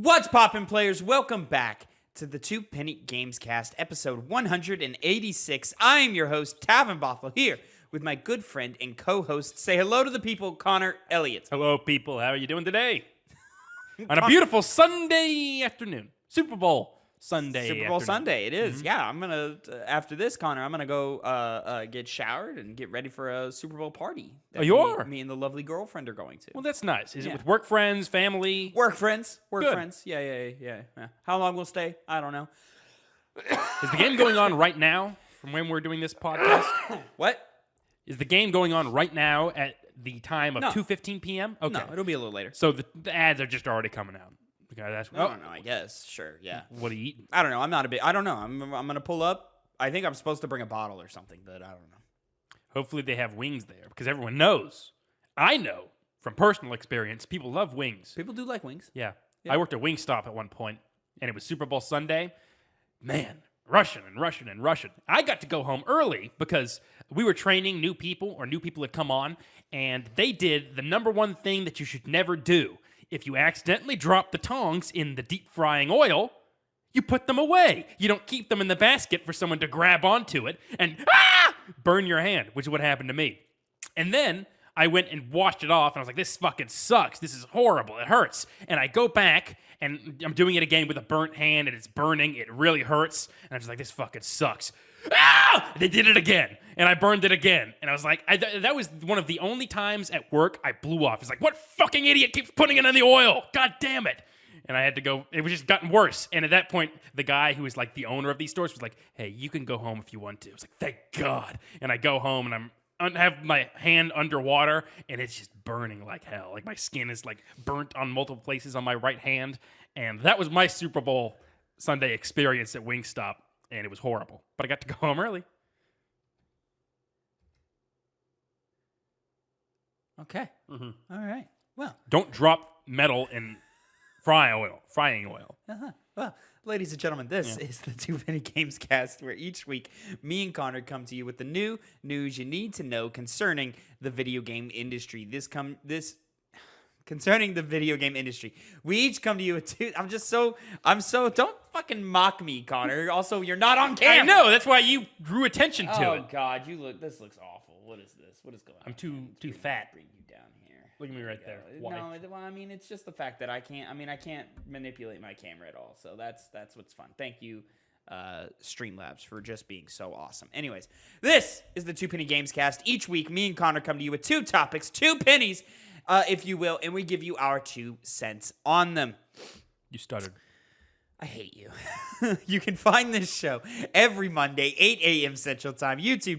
What's poppin', players? Welcome back to the Two Penny Gamescast, episode 186. I am your host, Tavin Bothel, here with my good friend and co-host. Say hello to the people, Connor Elliott. Hello, people. How are you doing today? On a beautiful Sunday afternoon. Super Bowl Sunday, it is. Mm-hmm. Yeah, I'm going to, after this, Connor, I'm going to go get showered and get ready for a Super Bowl party. Oh, you are? Me and the lovely girlfriend are going to. Well, that's nice. Is it with work friends, family? Work friends. Good. Friends. Yeah. How long we'll stay? I don't know. Is the game going on right now from when we're doing this podcast? What? Is the game going on right now at the time of 2:15 p.m.? Okay. No, it'll be a little later. So the ads are just already coming out. Okay, I don't know, I guess. Sure, yeah. What are you eating? I don't know. I don't know. I'm going to pull up. I think I'm supposed to bring a bottle or something, but I don't know. Hopefully they have wings there because everyone knows. I know from personal experience, people love wings. People do like wings. Yeah. I worked at Wingstop at one point, and it was Super Bowl Sunday. Man, rushing. I got to go home early because we were training new people had come on, and they did the number one thing that you should never do. If you accidentally drop the tongs in the deep frying oil, you put them away. You don't keep them in the basket for someone to grab onto it and burn your hand, which is what happened to me. And then I went and washed it off, and I was like, this fucking sucks. This is horrible. It hurts. And I go back, and I'm doing it again with a burnt hand, and it's burning. It really hurts. And I'm just like, this fucking sucks. They did it again, and I burned it again. And I was like, that was one of the only times at work I blew off. It's like, what fucking idiot keeps putting it in the oil? God damn it. And I had to go. It was just gotten worse. And at that point, the guy who was like the owner of these stores was like, hey, you can go home if you want to. I was like, thank God. And I go home, and I have my hand underwater, and it's just burning like hell. Like my skin is like burnt on multiple places on my right hand. And that was my Super Bowl Sunday experience at Wingstop, and it was horrible. But I got to go home early. Okay. Mm-hmm. All right. Well, don't drop metal in frying oil. Well, ladies and gentlemen, this is the Two Penny Gamescast, where each week me and Connor come to you with the new news you need to know concerning the video game industry. Concerning the video game industry, we each come to you with two. I'm so. Don't fucking mock me, Connor. Also, you're not on camera. I know. That's why you drew attention to it. Oh God, this looks awful. What is this? What is going on? I'm too fat. Bring you down here. Look at me right there. No, well, I mean, it's just the fact that I can't manipulate my camera at all. So that's what's fun. Thank you, Streamlabs, for just being so awesome. Anyways, this is the Two Penny Gamescast. Each week, me and Connor come to you with two topics, two pennies, if you will, and we give you our 2 cents on them. You stuttered. I hate you. You can find this show every Monday, 8 a.m. Central Time, Tuesday,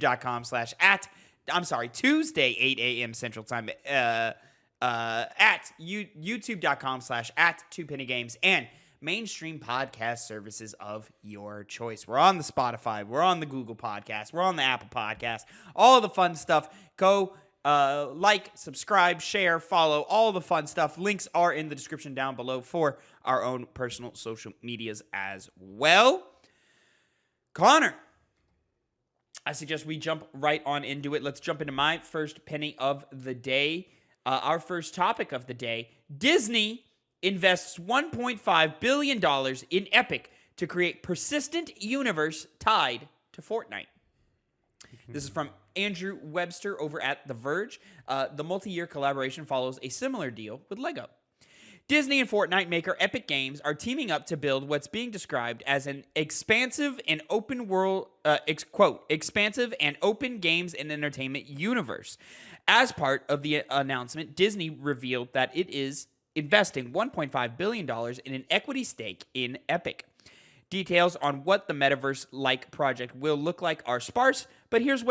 8 a.m. Central Time, at youtube.com/@2pennygames and mainstream podcast services of your choice. We're on the Spotify. We're on the Google Podcast. We're on the Apple Podcast. All the fun stuff. Go like, subscribe, share, follow, all the fun stuff. Links are in the description down below for our own personal social medias as well. Connor, I suggest we jump right on into it. Let's jump into my first penny of the day. Our first topic of the day: Disney invests $1.5 billion in Epic to create persistent universe tied to Fortnite. This is from Andrew Webster over at The Verge. The multi-year collaboration follows a similar deal with LEGO. Disney and Fortnite maker Epic Games are teaming up to build what's being described as an expansive and open world, expansive and open games and entertainment universe. As part of the announcement, Disney revealed that it is investing $1.5 billion in an equity stake in Epic. Details on what the metaverse-like project will look like are sparse, but here's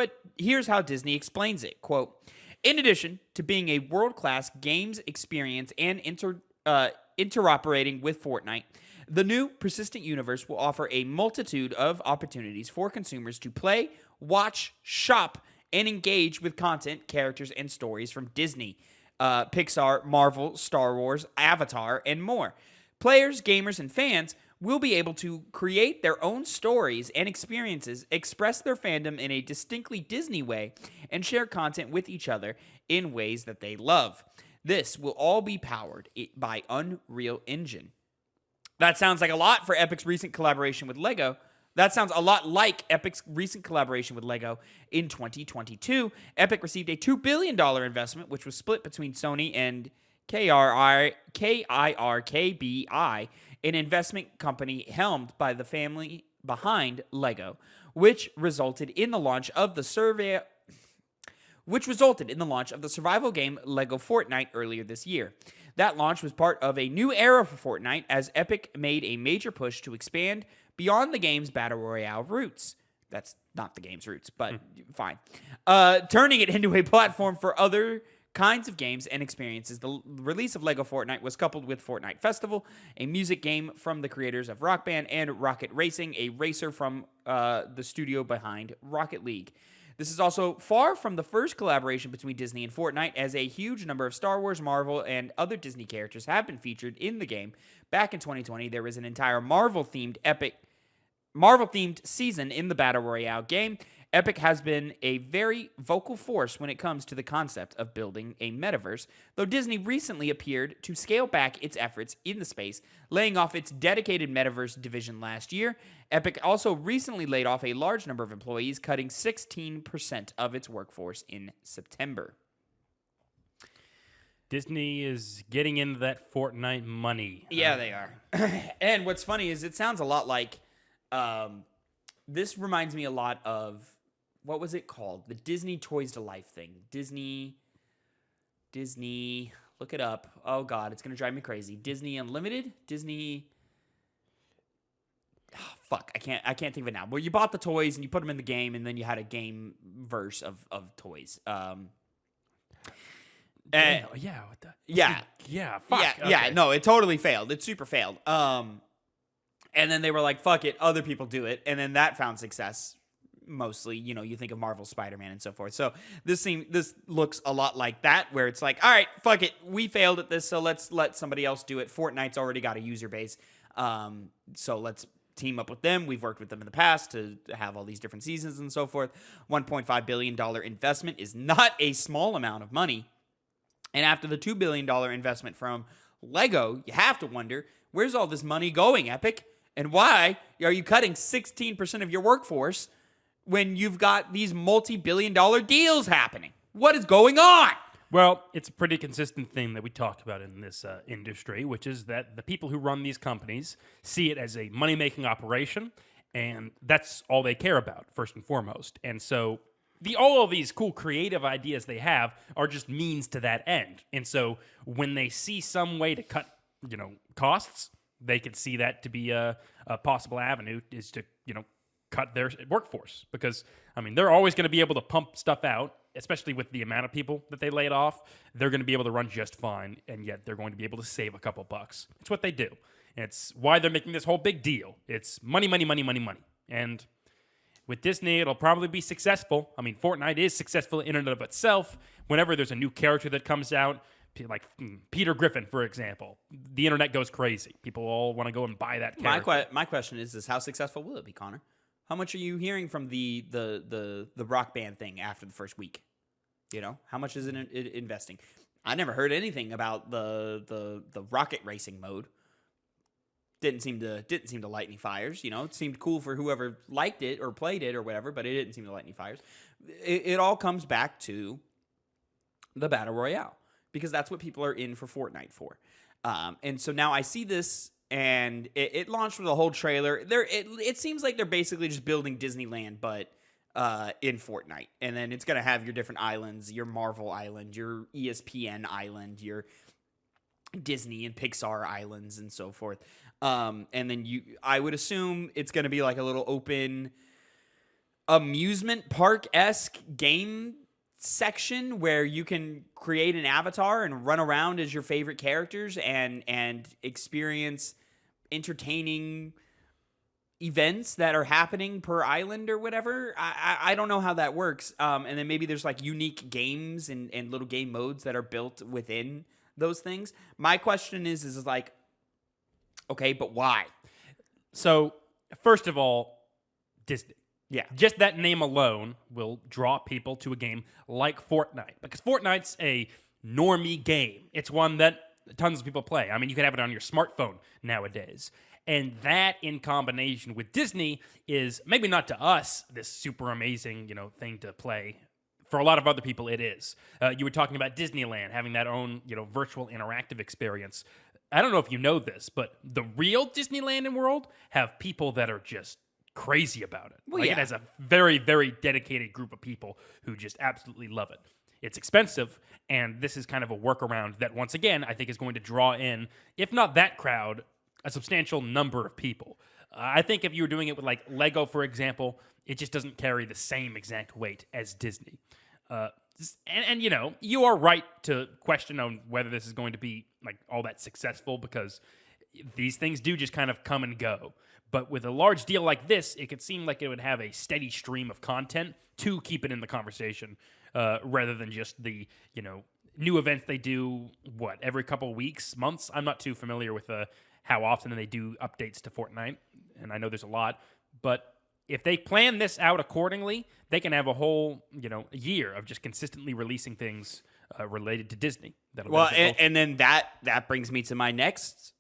how Disney explains it. Quote, in addition to being a world-class games experience and interoperating with Fortnite, the new persistent universe will offer a multitude of opportunities for consumers to play, watch, shop, and engage with content, characters, and stories from Disney, Pixar, Marvel, Star Wars, Avatar, and more. Players, gamers, and fans will be able to create their own stories and experiences, express their fandom in a distinctly Disney way, and share content with each other in ways that they love. This will all be powered by Unreal Engine. That sounds like a lot for Epic's recent collaboration with Lego. That sounds a lot like Epic's recent collaboration with Lego in 2022. Epic received a $2 billion investment, which was split between Sony and KIRKBI, an investment company helmed by the family behind Lego, which resulted in the launch of the survival game Lego Fortnite earlier this year. That launch was part of a new era for Fortnite as Epic made a major push to expand beyond the game's Battle Royale roots. That's not the game's roots, but fine. Turning it into a platform for other kinds of games and experiences. The release of Lego Fortnite was coupled with Fortnite Festival, a music game from the creators of Rock Band, and Rocket Racing, a racer from the studio behind Rocket League. This is also far from the first collaboration between Disney and Fortnite, as a huge number of Star Wars, Marvel, and other Disney characters have been featured in the game. Back in 2020, there was an entire Marvel-themed season in the Battle Royale game. Epic has been a very vocal force when it comes to the concept of building a metaverse, though Disney recently appeared to scale back its efforts in the space, laying off its dedicated metaverse division last year. Epic also recently laid off a large number of employees, cutting 16% of its workforce in September. Disney is getting into that Fortnite money. Yeah, they are. And what's funny is it sounds a lot like... this reminds me a lot of... What was it called? The Disney Toys to Life thing. Disney... Look it up. Oh, God. It's going to drive me crazy. Disney Unlimited? Disney... Oh, fuck. I can't think of it now. Well, you bought the toys and you put them in the game, and then you had a game verse of toys. Yeah. What the? Yeah. Yeah. Fuck. Yeah. Okay. Yeah. No, it totally failed. It super failed. And then they were like, fuck it. Other people do it. And then that found success. Mostly, you think of Marvel Spider-Man and so forth. So this looks a lot like that, where it's like, all right, fuck it, we failed at this, so let's let somebody else do it. Fortnite's already got a user base, so let's team up with them. We've worked with them in the past to have all these different seasons and so forth. $1.5 billion investment is not a small amount of money, and after the $2 billion investment from Lego, you have to wonder, where's all this money going, Epic? And why are you cutting 16% of your workforce when you've got these multi-billion-dollar deals happening? What is going on? Well, it's a pretty consistent thing that we talk about in this industry, which is that the people who run these companies see it as a money-making operation, and that's all they care about, first and foremost. And so all of these cool creative ideas they have are just means to that end. And so when they see some way to cut, costs, they could see that to be a possible avenue is to, cut their workforce, because they're always going to be able to pump stuff out, especially with the amount of people that they laid off. They're going to be able to run just fine, and yet they're going to be able to save a couple bucks. It's what they do. It's why they're making this whole big deal. It's money, money, money, money, money. And with Disney, it'll probably be successful. Fortnite is successful in and of itself. Whenever there's a new character that comes out, like Peter Griffin, for example, the internet goes crazy. People all want to go and buy that character. My question is how successful will it be, Connor? How much are you hearing from the Rock Band thing after the first week? How much is it investing? I never heard anything about the rocket racing mode. Didn't seem to light any fires. It seemed cool for whoever liked it or played it or whatever, but it didn't seem to light any fires. It all comes back to the Battle Royale, because that's what people are in for Fortnite for. And so now I see this. And it launched with a whole trailer. It seems like they're basically just building Disneyland, but in Fortnite. And then it's going to have your different islands, your Marvel Island, your ESPN Island, your Disney and Pixar Islands, and so forth. And then I would assume it's going to be like a little open amusement park-esque game section where you can create an avatar and run around as your favorite characters and experience entertaining events that are happening per island or whatever. I don't know how that works. And then maybe there's like unique games and little game modes that are built within those things. My question is like, okay, but why? So first of all, Disney. Yeah. Just that name alone will draw people to a game like Fortnite, because Fortnite's a normie game. It's one that tons of people play. I mean, you can have it on your smartphone nowadays. And that in combination with Disney is maybe not to us this super amazing, thing to play. For a lot of other people, it is. You were talking about Disneyland having that own, virtual interactive experience. I don't know if you know this, but the real Disneyland and World have people that are just crazy about it. Well, It has a very, very dedicated group of people who just absolutely love it. It's expensive, and this is kind of a workaround that, once again, I think is going to draw in, if not that crowd, a substantial number of people. I think if you were doing it with like Lego, for example, it just doesn't carry the same exact weight as Disney. And you are right to question on whether this is going to be like all that successful, because these things do just kind of come and go. But with a large deal like this, it could seem like it would have a steady stream of content to keep it in the conversation, rather than just the, new events they do, every couple of weeks, months? I'm not too familiar with how often they do updates to Fortnite, and I know there's a lot. But if they plan this out accordingly, they can have a whole, year of just consistently releasing things related to Disney. And then that brings me to my next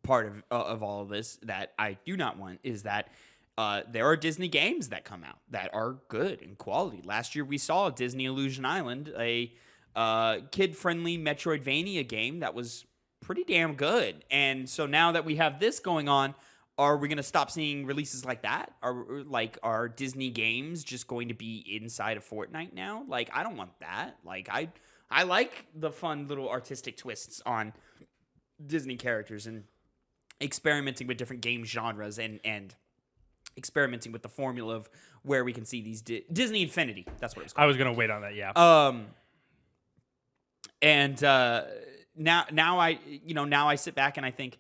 part of all of this that I do not want, is that there are Disney games that come out that are good in quality. Last year we saw Disney Illusion Island, a kid-friendly Metroidvania game that was pretty damn good. And so now that we have this going on, are we going to stop seeing releases like that? Are Disney games just going to be inside of Fortnite now? Like, I don't want that. Like, I like the fun little artistic twists on Disney characters and experimenting with different game genres and experimenting with the formula of where we can see these Disney Infinity. That's what it's called. I was going to wait on that, yeah. Now I sit back and I think,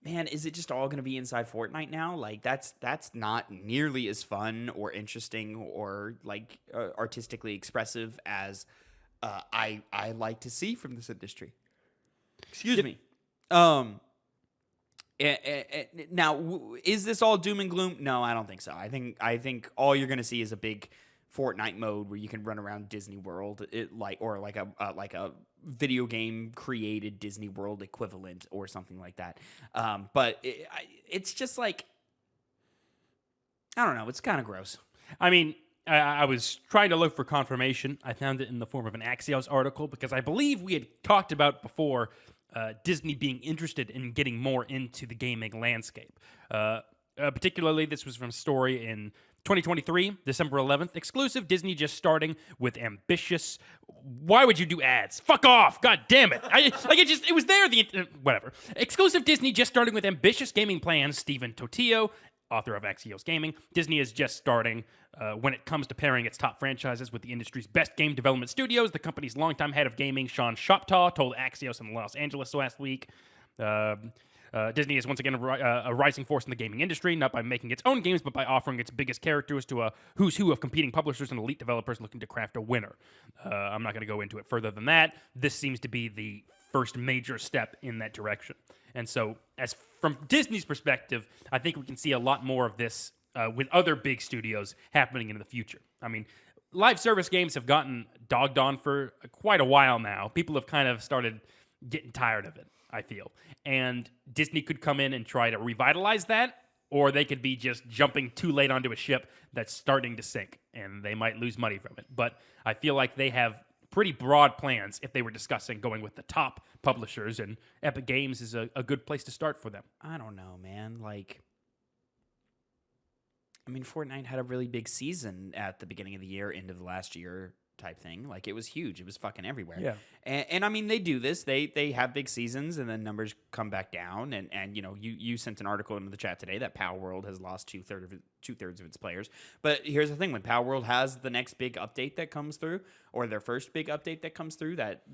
man, is it just all going to be inside Fortnite now? Like, that's not nearly as fun or interesting or like artistically expressive as I like to see from this industry. Excuse me. Now, is this all doom and gloom? No, I don't think so. I think all you're going to see is a big Fortnite mode where you can run around Disney World, like a video game created Disney World equivalent or something like that. But it's just like, I don't know. It's kind of gross. I mean, I was trying to look for confirmation. I found it in the form of an Axios article, because I believe we had talked about before Disney being interested in getting more into the gaming landscape. Particularly, this was from a story in 2023, December 11th. Exclusive, Disney just starting with ambitious... Why would you do ads? Fuck off! God damn it! It was there, whatever. Exclusive, Disney just starting with ambitious gaming plans. Stephen Totillo, author of Axios Gaming. Disney is just starting when it comes to pairing its top franchises with the industry's best game development studios. The company's longtime head of gaming, Sean Shoptaw, told Axios in Los Angeles last week. Disney is once again a rising force in the gaming industry, not by making its own games, but by offering its biggest characters to a who's who of competing publishers and elite developers looking to craft a winner. I'm not going to go into it further than that. This seems to be the first major step in that direction. And so, as from Disney's perspective, I think we can see a lot more of this with other big studios happening in the future. I mean, live service games have gotten dogged on for quite a while now. People have kind of started getting tired of it, I feel. And Disney could come in and try to revitalize that, or they could be just jumping too late onto a ship that's starting to sink, and they might lose money from it. But I feel like they have pretty broad plans if they were discussing going with the top publishers, and Epic Games is a good place to start for them. I don't know, man. Like, I mean, Fortnite had a really big season at the beginning of the year, end of the last year type thing. Like, it was huge. It was fucking everywhere. Yeah. And I mean, they do this. They have big seasons, and then numbers come back down. And you sent an article into the chat today that Power World has lost two-thirds of its players. But here's the thing: when Power World has the next big update that comes through, or their first big update that comes through, that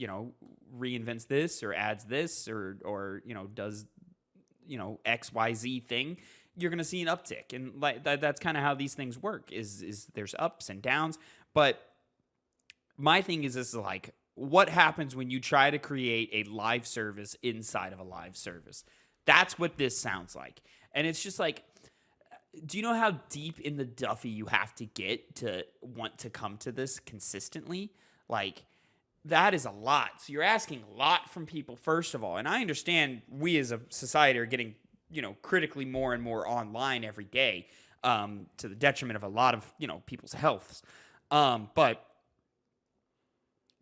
reinvents this or adds this or does XYZ thing, you're gonna see an uptick. And like that's kind of how these things work. Is there's ups and downs, but my thing is this: like, what happens when you try to create a live service inside of a live service? That's what this sounds like. And it's just like, do you know how deep in the Duffy you have to get to want to come to this consistently? Like, that is a lot. So you're asking a lot from people, first of all. And I understand we as a society are getting, critically more and more online every day, to the detriment of a lot of, people's healths. But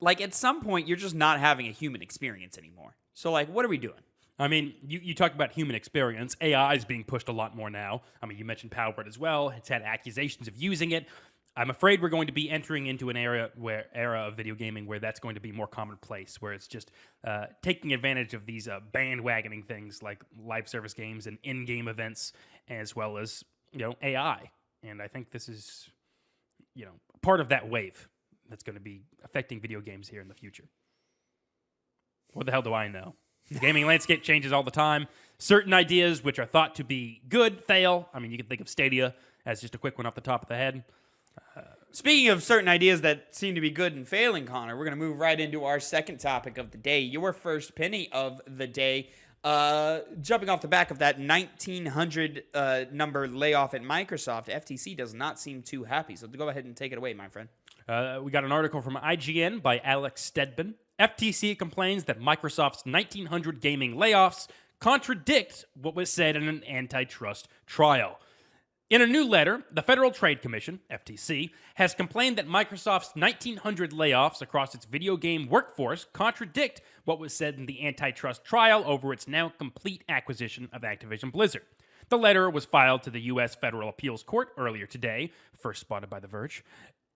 like at some point, you're just not having a human experience anymore. So like, what are we doing? I mean, you talk about human experience. AI is being pushed a lot more now. I mean, you mentioned Powered as well. It's had accusations of using it. I'm afraid we're going to be entering into an era of video gaming where that's going to be more commonplace, where it's just taking advantage of these bandwagoning things like live service games and in-game events, as well as AI. And I think this is part of that wave that's going to be affecting video games here in the future. What the hell do I know? The gaming landscape changes all the time. Certain ideas which are thought to be good fail. I mean, you can think of Stadia as just a quick one off the top of the head. Speaking of certain ideas that seem to be good and failing, Connor, we're going to move right into our second topic of the day, your first penny of the day. Jumping off the back of that 1,900 number layoff at Microsoft, FTC does not seem too happy. So go ahead and take it away, my friend. We got an article from IGN by Alex Stedman. FTC complains that Microsoft's 1,900 gaming layoffs contradict what was said in an antitrust trial. In a new letter, the Federal Trade Commission, FTC, has complained that Microsoft's 1,900 layoffs across its video game workforce contradict what was said in the antitrust trial over its now complete acquisition of Activision Blizzard. The letter was filed to the U.S. Federal Appeals Court earlier today, first spotted by The Verge.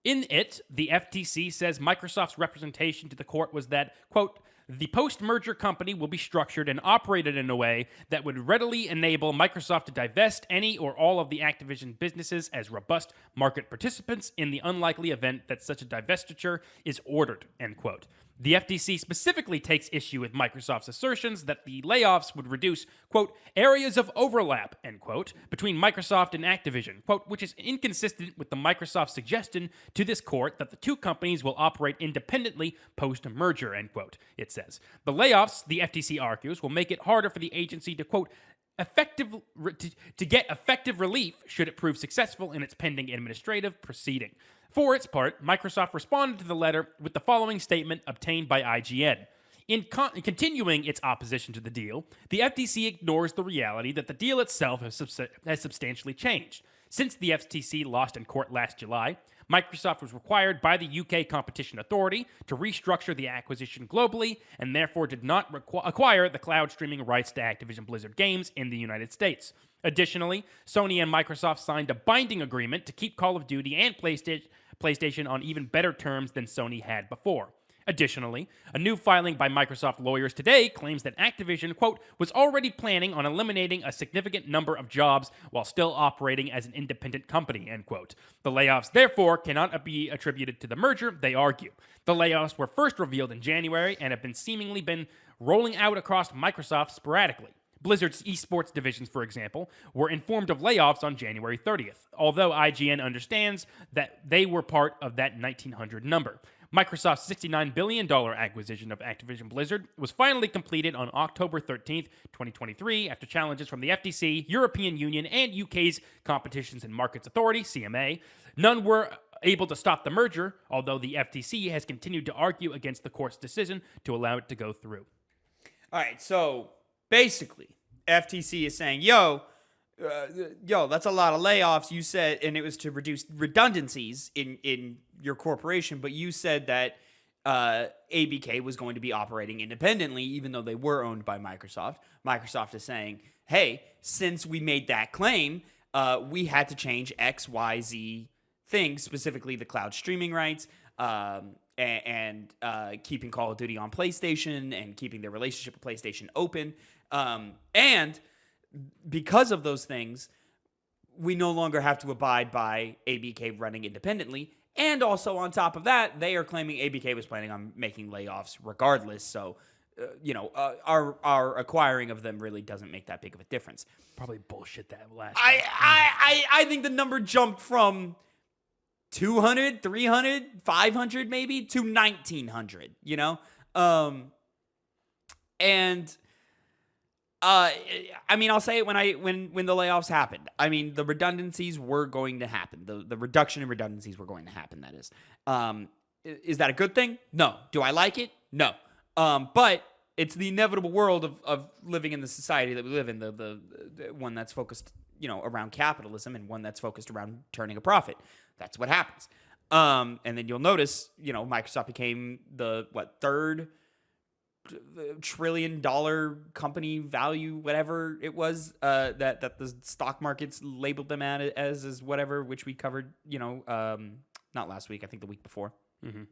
In it, the FTC says Microsoft's representation to the court was that, quote, the post-merger company will be structured and operated in a way that would readily enable Microsoft to divest any or all of the Activision businesses as robust market participants in the unlikely event that such a divestiture is ordered, end quote. The FTC specifically takes issue with Microsoft's assertions that the layoffs would reduce, quote, areas of overlap, end quote, between Microsoft and Activision, quote, which is inconsistent with the Microsoft suggestion to this court that the two companies will operate independently post-merger, end quote, it says. The layoffs, the FTC argues, will make it harder for the agency to, quote, to get effective relief should it prove successful in its pending administrative proceeding. For its part, Microsoft responded to the letter with the following statement obtained by IGN. In continuing its opposition to the deal, the FTC ignores the reality that the deal itself has substantially changed. Since the FTC lost in court last July, Microsoft was required by the UK Competition Authority to restructure the acquisition globally and therefore did not acquire the cloud streaming rights to Activision Blizzard games in the United States. Additionally, Sony and Microsoft signed a binding agreement to keep Call of Duty and PlayStation on even better terms than Sony had before. Additionally, a new filing by Microsoft lawyers today claims that Activision, quote, was already planning on eliminating a significant number of jobs while still operating as an independent company, end quote. The layoffs, therefore, cannot be attributed to the merger, they argue. The layoffs were first revealed in January and have seemingly been rolling out across Microsoft sporadically. Blizzard's esports divisions, for example, were informed of layoffs on January 30th, although IGN understands that they were part of that 1,900 number. Microsoft's $69 billion acquisition of Activision Blizzard was finally completed on October 13th, 2023, after challenges from the FTC, European Union, and UK's Competitions and Markets Authority, CMA. None were able to stop the merger, although the FTC has continued to argue against the court's decision to allow it to go through. All right, so basically, FTC is saying, yo, that's a lot of layoffs. You said, and it was to reduce redundancies in your corporation, but you said that ABK was going to be operating independently, even though they were owned by Microsoft. Microsoft is saying, hey, since we made that claim, we had to change X, Y, Z things, specifically the cloud streaming rights, and keeping Call of Duty on PlayStation and keeping their relationship with PlayStation open. And because of those things, we no longer have to abide by ABK running independently. And also on top of that, they are claiming ABK was planning on making layoffs regardless. So, our acquiring of them really doesn't make that big of a difference. Probably bullshit that last. I think the number jumped from 200, 300, 500 maybe to 1,900, and I mean, I'll say it when the layoffs happened. I mean, the redundancies were going to happen. The reduction in redundancies were going to happen, that is. Is that a good thing? No. Do I like it? No. But it's the inevitable world of living in the society that we live in, the one that's focused, around capitalism and one that's focused around turning a profit. That's what happens. And then you'll notice, Microsoft became the third $1 trillion company value, whatever it was, that the stock markets labeled them as whatever, which we covered, not last week, I think the week before. Mm-hmm.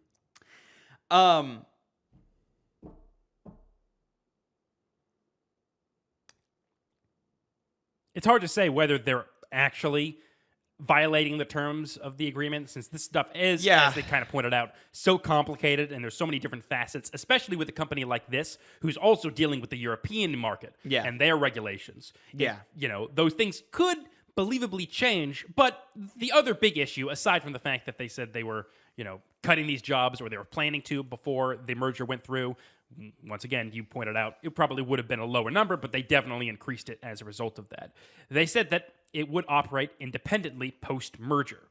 It's hard to say whether they're actually violating the terms of the agreement, since this stuff is, as they kind of pointed out, so complicated, and there's so many different facets, especially with a company like this, who's also dealing with the European market and their regulations. Yeah. Those things could believably change, but the other big issue, aside from the fact that they said they were, cutting these jobs, or they were planning to before the merger went through, once again, you pointed out, it probably would have been a lower number, but they definitely increased it as a result of that. They said that it would operate independently post-merger.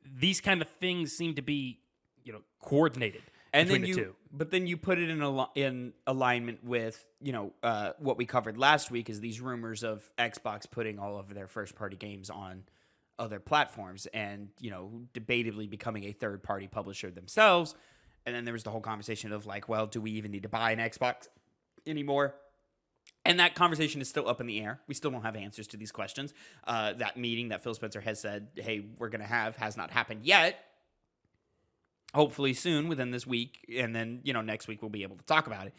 These kind of things seem to be, coordinated between the two. But then you put it in alignment with, what we covered last week, is these rumors of Xbox putting all of their first-party games on other platforms and, debatably becoming a third-party publisher themselves. And then there was the whole conversation of like, well, do we even need to buy an Xbox anymore? And that conversation is still up in the air. We still don't have answers to these questions. That meeting that Phil Spencer has said, hey, we're going to have, has not happened yet. Hopefully soon, within this week. And then, next week we'll be able to talk about it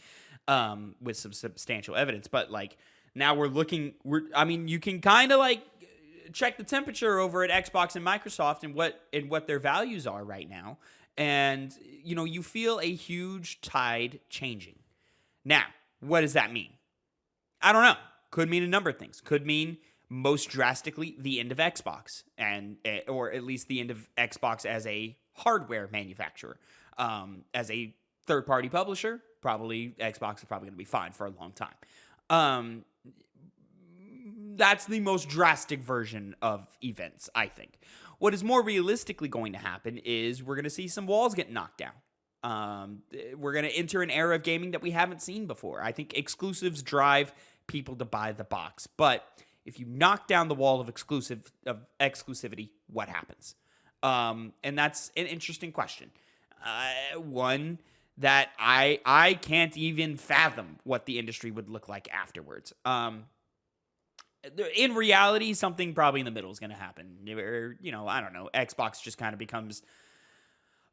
with some substantial evidence. But like, now you can kind of like check the temperature over at Xbox and Microsoft and what their values are right now. And, you feel a huge tide changing. Now, what does that mean? I don't know. Could mean a number of things. Could mean, most drastically, the end of Xbox, or at least the end of Xbox as a hardware manufacturer. As a third-party publisher, Xbox is probably going to be fine for a long time. That's the most drastic version of events, I think. What is more realistically going to happen is we're going to see some walls get knocked down. We're going to enter an era of gaming that we haven't seen before. I think exclusives drive people to buy the box. But if you knock down the wall of exclusivity, what happens? And that's an interesting question. One that I can't even fathom what the industry would look like afterwards. In reality, something probably in the middle is going to happen. Or, I don't know. Xbox just kind of becomes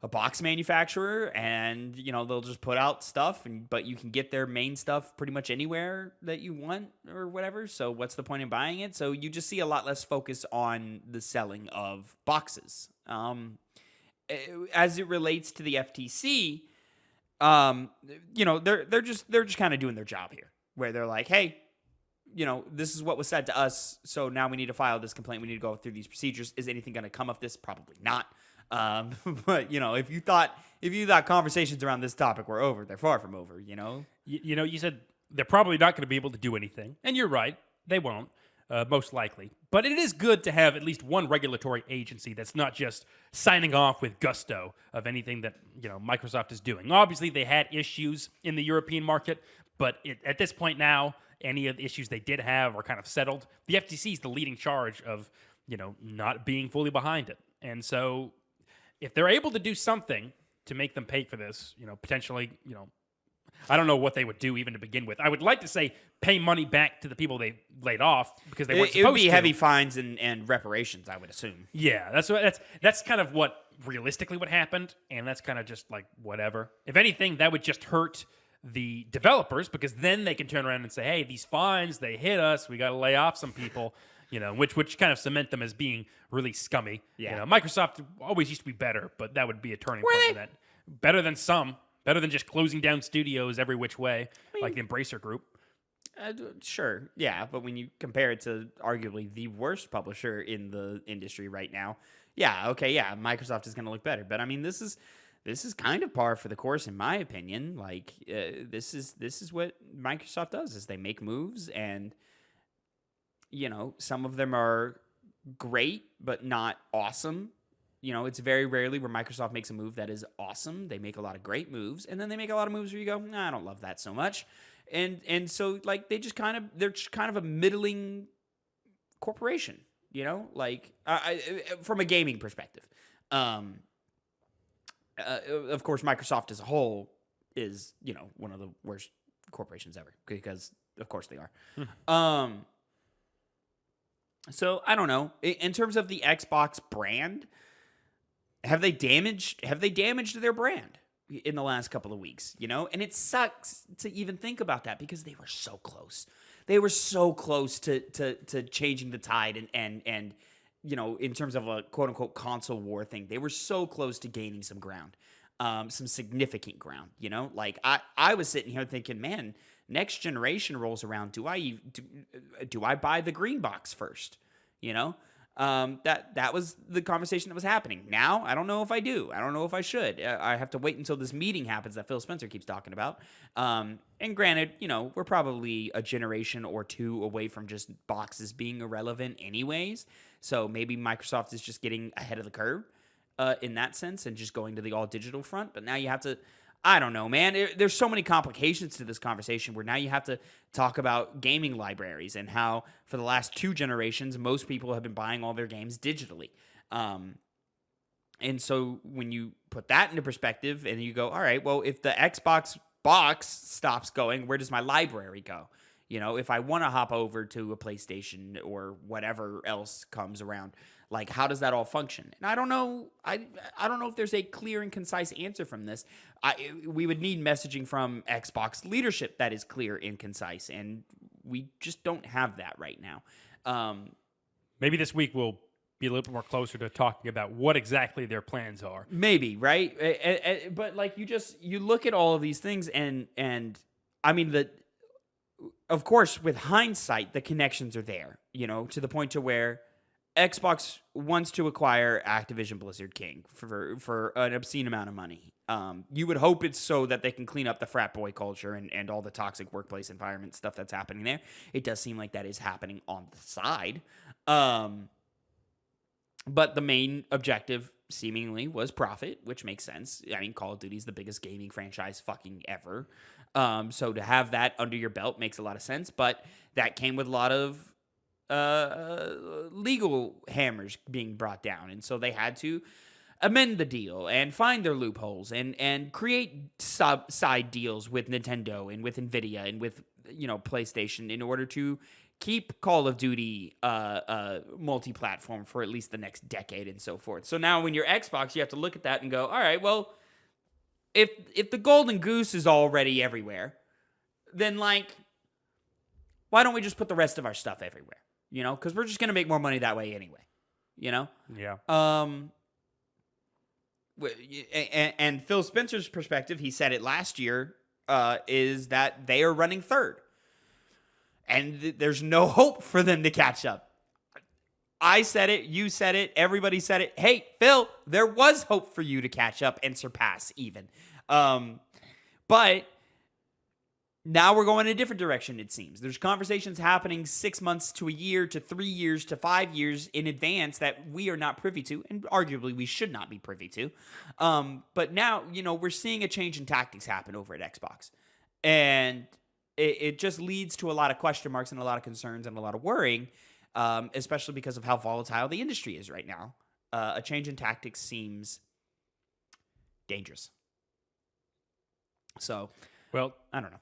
a box manufacturer, and they'll just put out stuff, but you can get their main stuff pretty much anywhere that you want or whatever. So what's the point in buying it? So you just see a lot less focus on the selling of boxes. As it relates to the FTC, they're just kind of doing their job here, where they're like, hey, this is what was said to us, so now we need to file this complaint. We need to go through these procedures. Is anything going to come of this? Probably not. But if you thought conversations around this topic were over, they're far from over. You said they're probably not going to be able to do anything, and you're right. They won't, most likely. But it is good to have at least one regulatory agency that's not just signing off with gusto of anything that Microsoft is doing. Obviously, they had issues in the European market, but at this point now, any of the issues they did have are kind of settled. The FTC is the leading charge of, not being fully behind it. And so if they're able to do something to make them pay for this, potentially, I don't know what they would do even to begin with. I would like to say pay money back to the people they laid off because they weren't supposed to. It would be heavy fines and reparations, I would assume. Yeah, that's kind of what realistically what happened, and that's kind of just like whatever. If anything, that would just hurt the developers, because then they can turn around and say, hey, these fines, they hit us, we got to lay off some people, which kind of cement them as being really scummy. Yeah. Microsoft always used to be better, but that would be a turning point for that. Better than just closing down studios every which way, like the Embracer Group. Sure, yeah, but when you compare it to arguably the worst publisher in the industry right now, Microsoft is going to look better. But I mean, this is kind of par for the course, in my opinion. Like, this is what Microsoft does: is they make moves, and some of them are great but not awesome. it's very rarely where Microsoft makes a move that is awesome. They make a lot of great moves, and then they make a lot of moves where you go, nah, I don't love that so much. And so like they're just kind of a middling corporation, like from a gaming perspective. Of course, Microsoft as a whole is, one of the worst corporations ever, because of course they are. So I don't know. In terms of the Xbox brand, have they damaged their brand in the last couple of weeks? And it sucks to even think about that because they were so close. They were so close to changing the tide and in terms of a quote unquote console war thing, they were so close to gaining some ground, some significant ground. Like I was sitting here thinking, man, next generation rolls around. Do I buy the green box first? That was the conversation that was happening. Now, I don't know if I do. I don't know if I should. I have to wait until this meeting happens that Phil Spencer keeps talking about. And granted, we're probably a generation or two away from just boxes being irrelevant anyways. So maybe Microsoft is just getting ahead of the curve in that sense and just going to the all digital front. But now you have to, I don't know, man. There's so many complications to this conversation where now you have to talk about gaming libraries and how for the last 2 generations, most people have been buying all their games digitally. And so when you put that into perspective and you go, all right, well, if the Xbox box stops going, where does my library go? If I want to hop over to a PlayStation or whatever else comes around, like how does that all function? And I don't know. I don't know if there's a clear and concise answer from this. We would need messaging from Xbox leadership that is clear and concise, and we just don't have that right now. Maybe this week we'll be a little bit more closer to talking about what exactly their plans are. Maybe, right? But like you look at all of these things, and I mean of course, with hindsight, the connections are there, to the point to where Xbox wants to acquire Activision Blizzard King for an obscene amount of money. You would hope it's so that they can clean up the frat boy culture and all the toxic workplace environment stuff that's happening there. It does seem like that is happening on the side. But the main objective seemingly was profit, which makes sense. I mean, Call of Duty is the biggest gaming franchise fucking ever. So to have that under your belt makes a lot of sense, but that came with a lot of legal hammers being brought down. And so they had to amend the deal and find their loopholes and create side deals with Nintendo and with Nvidia and with, PlayStation in order to keep Call of Duty multi-platform for at least the next decade and so forth. So now when you're Xbox, you have to look at that and go, all right, well, if the golden goose is already everywhere, then like, why don't we just put the rest of our stuff everywhere? Because we're just going to make more money that way anyway. Yeah. And Phil Spencer's perspective, he said it last year, is that they are running third. And there's no hope for them to catch up. I said it, you said it, everybody said it. Hey, Phil, there was hope for you to catch up and surpass even. But now we're going in a different direction, it seems. There's conversations happening 6 months to a year to 3 years to 5 years in advance that we are not privy to, and arguably we should not be privy to. But now, we're seeing a change in tactics happen over at Xbox. And it just leads to a lot of question marks and a lot of concerns and a lot of worrying, especially because of how volatile the industry is right now. A change in tactics seems dangerous. So, well, I don't know.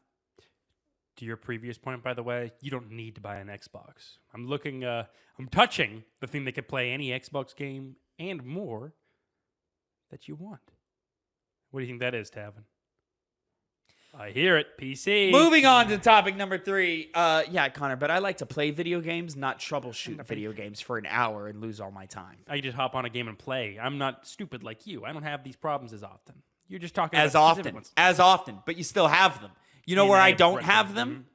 To your previous point, by the way, you don't need to buy an Xbox. I'm touching the thing that could play any Xbox game and more that you want. What do you think that is, Tavin? I hear it, PC. Moving on to topic number 3. Yeah, Connor, but I like to play video games, not troubleshoot video games for an hour and lose all my time. I just hop on a game and play. I'm not stupid like you. I don't have these problems as often. You're just talking as about often, as often, but you still have them. You know where I don't have them?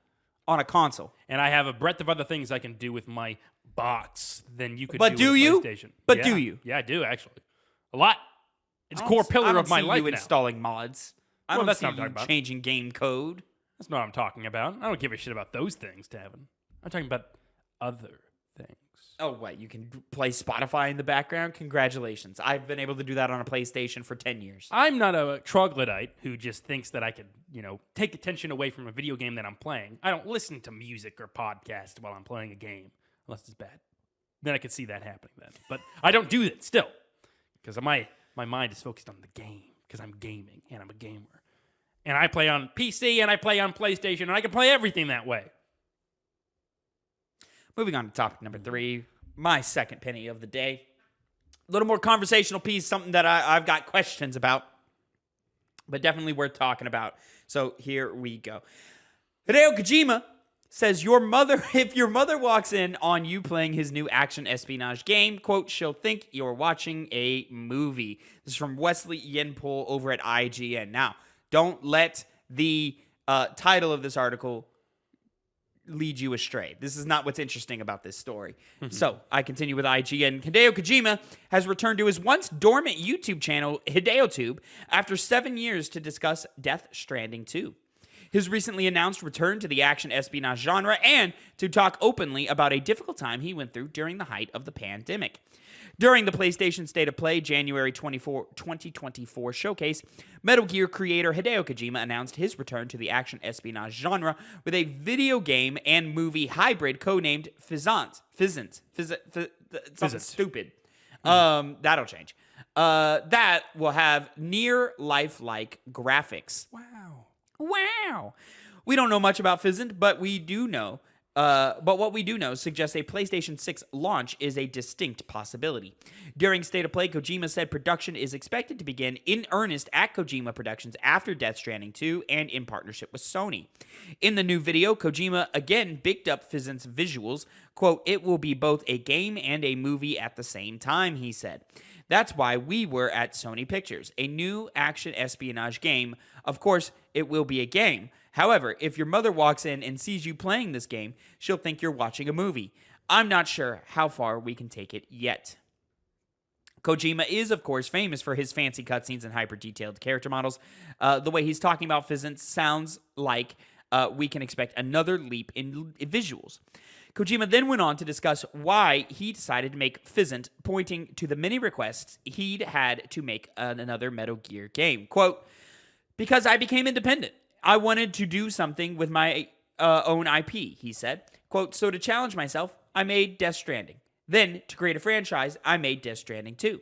On a console. And I have a breadth of other things I can do with my box than you could but do with PlayStation. But do you? Yeah, I do, actually. A lot. It's a core pillar of my life now. Installing mods. I don't see you changing game code. That's not what I'm talking about. I don't give a shit about those things, Tavin. I'm talking about other things. Oh, what? You can play Spotify in the background? Congratulations. I've been able to do that on a PlayStation for 10 years. I'm not a troglodyte who just thinks that I could, take attention away from a video game that I'm playing. I don't listen to music or podcast while I'm playing a game, unless it's bad. Then I could see that happening then. But I don't do it still, because my mind is focused on the game, because I'm gaming, and I'm a gamer. And I play on PC, and I play on PlayStation, and I can play everything that way. Moving on to topic number 3, my second penny of the day. A little more conversational piece, something that I've got questions about, but definitely worth talking about. So here we go. Hideo Kojima says if your mother walks in on you playing his new action espionage game, quote, she'll think you're watching a movie. This is from Wesley Yenpool over at IGN. Now, don't let the title of this article lead you astray. This is not what's interesting about this story. So I continue with IGN. Hideo Kojima has returned to his once dormant YouTube channel, HideoTube, after 7 years to discuss Death Stranding 2. His recently announced return to the action espionage genre and to talk openly about a difficult time he went through during the height of the pandemic. During the PlayStation State of Play January 2024 showcase, Metal Gear creator Hideo Kojima announced his return to the action espionage genre with a video game and movie hybrid codenamed Fizzant. Something stupid. That'll change. That will have near lifelike graphics. Wow. We don't know much about Fizzant, but we do know. But what we do know suggests a PlayStation 6 launch is a distinct possibility. During State of Play, Kojima said production is expected to begin in earnest at Kojima Productions after Death Stranding 2 and in partnership with Sony. In the new video, Kojima again bigged up Fizzant's visuals. Quote, it will be both a game and a movie at the same time, he said. That's why we were at Sony Pictures, a new action espionage game. Of course, it will be a game. However, if your mother walks in and sees you playing this game, she'll think you're watching a movie. I'm not sure how far we can take it yet. Kojima is, of course, famous for his fancy cutscenes and hyper-detailed character models. The way he's talking about Fizzant sounds like we can expect another leap in visuals. Kojima then went on to discuss why he decided to make Fizzant, pointing to the many requests he'd had to make another Metal Gear game. Quote, because I became independent. I wanted to do something with my own IP, he said. Quote, so to challenge myself, I made Death Stranding. Then, to create a franchise, I made Death Stranding 2.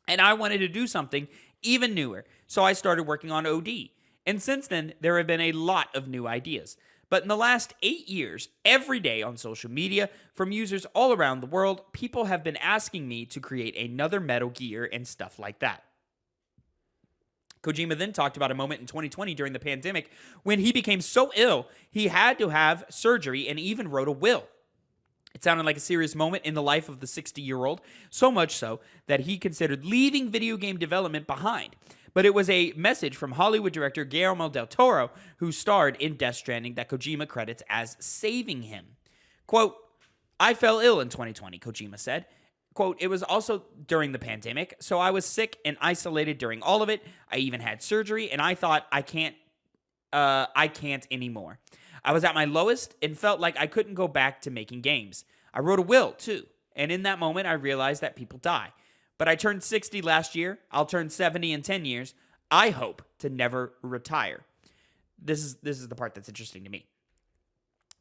And I wanted to do something even newer, so I started working on OD. And since then, there have been a lot of new ideas. But in the last 8 years, every day on social media, from users all around the world, people have been asking me to create another Metal Gear and stuff like that. Kojima then talked about a moment in 2020 during the pandemic when he became so ill, he had to have surgery and even wrote a will. It sounded like a serious moment in the life of the 60-year-old, so much so that he considered leaving video game development behind. But it was a message from Hollywood director Guillermo del Toro, who starred in Death Stranding, that Kojima credits as saving him. Quote, I fell ill in 2020, Kojima said. Quote, it was also during the pandemic, so I was sick and isolated during all of it. I even had surgery, and I thought, I can't anymore. I was at my lowest and felt like I couldn't go back to making games. I wrote a will, too, and in that moment, I realized that people die. But I turned 60 last year. I'll turn 70 in 10 years. I hope to never retire. This is the part that's interesting to me.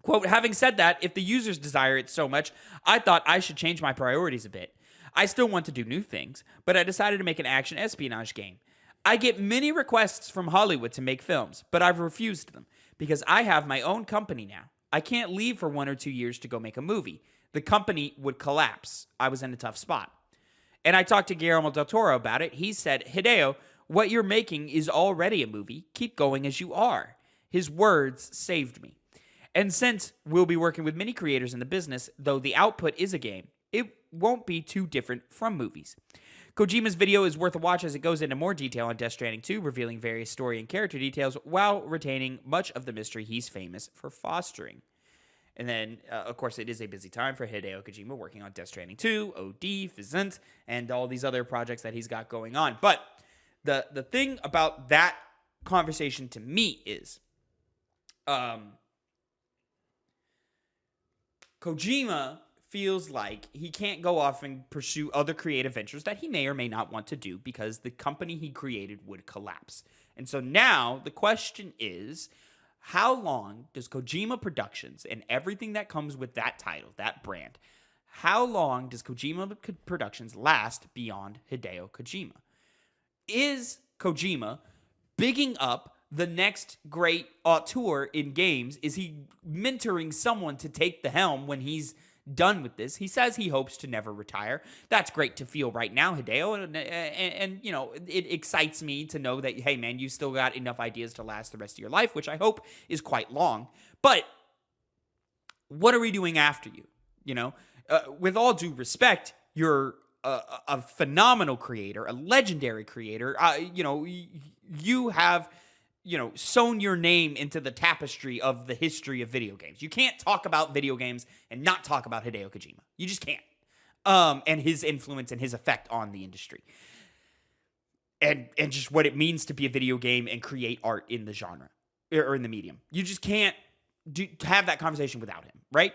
Quote, having said that, if the users desire it so much, I thought I should change my priorities a bit. I still want to do new things, but I decided to make an action espionage game. I get many requests from Hollywood to make films, but I've refused them because I have my own company now. I can't leave for 1 or 2 years to go make a movie. The company would collapse. I was in a tough spot. And I talked to Guillermo del Toro about it. He said, Hideo, what you're making is already a movie. Keep going as you are. His words saved me. And since we'll be working with many creators in the business, though the output is a game, it won't be too different from movies. Kojima's video is worth a watch as it goes into more detail on Death Stranding 2, revealing various story and character details while retaining much of the mystery he's famous for fostering. And then, of course, it is a busy time for Hideo Kojima working on Death Stranding 2, OD, Fizzant, and all these other projects that he's got going on. But the thing about that conversation to me is Kojima feels like he can't go off and pursue other creative ventures that he may or may not want to do because the company he created would collapse. And so now the question is, how long does Kojima Productions and everything that comes with that title, that brand, how long does Kojima Productions last beyond Hideo Kojima? Is Kojima bigging up the next great auteur in games? Is he mentoring someone to take the helm when he's done with this? He says he hopes to never retire. That's great to feel right now, Hideo, and you know, it excites me to know that, hey man, you still got enough ideas to last the rest of your life, which I hope is quite long. But what are we doing after you? You know, with all due respect, you're a phenomenal creator, a legendary creator. You know, you have, you know, sewn your name into the tapestry of the history of video games. You can't talk about video games and not talk about Hideo Kojima. You just can't. And his influence and his effect on the industry. And just what it means to be a video game and create art in the genre or in the medium. You just can't have that conversation without him, right?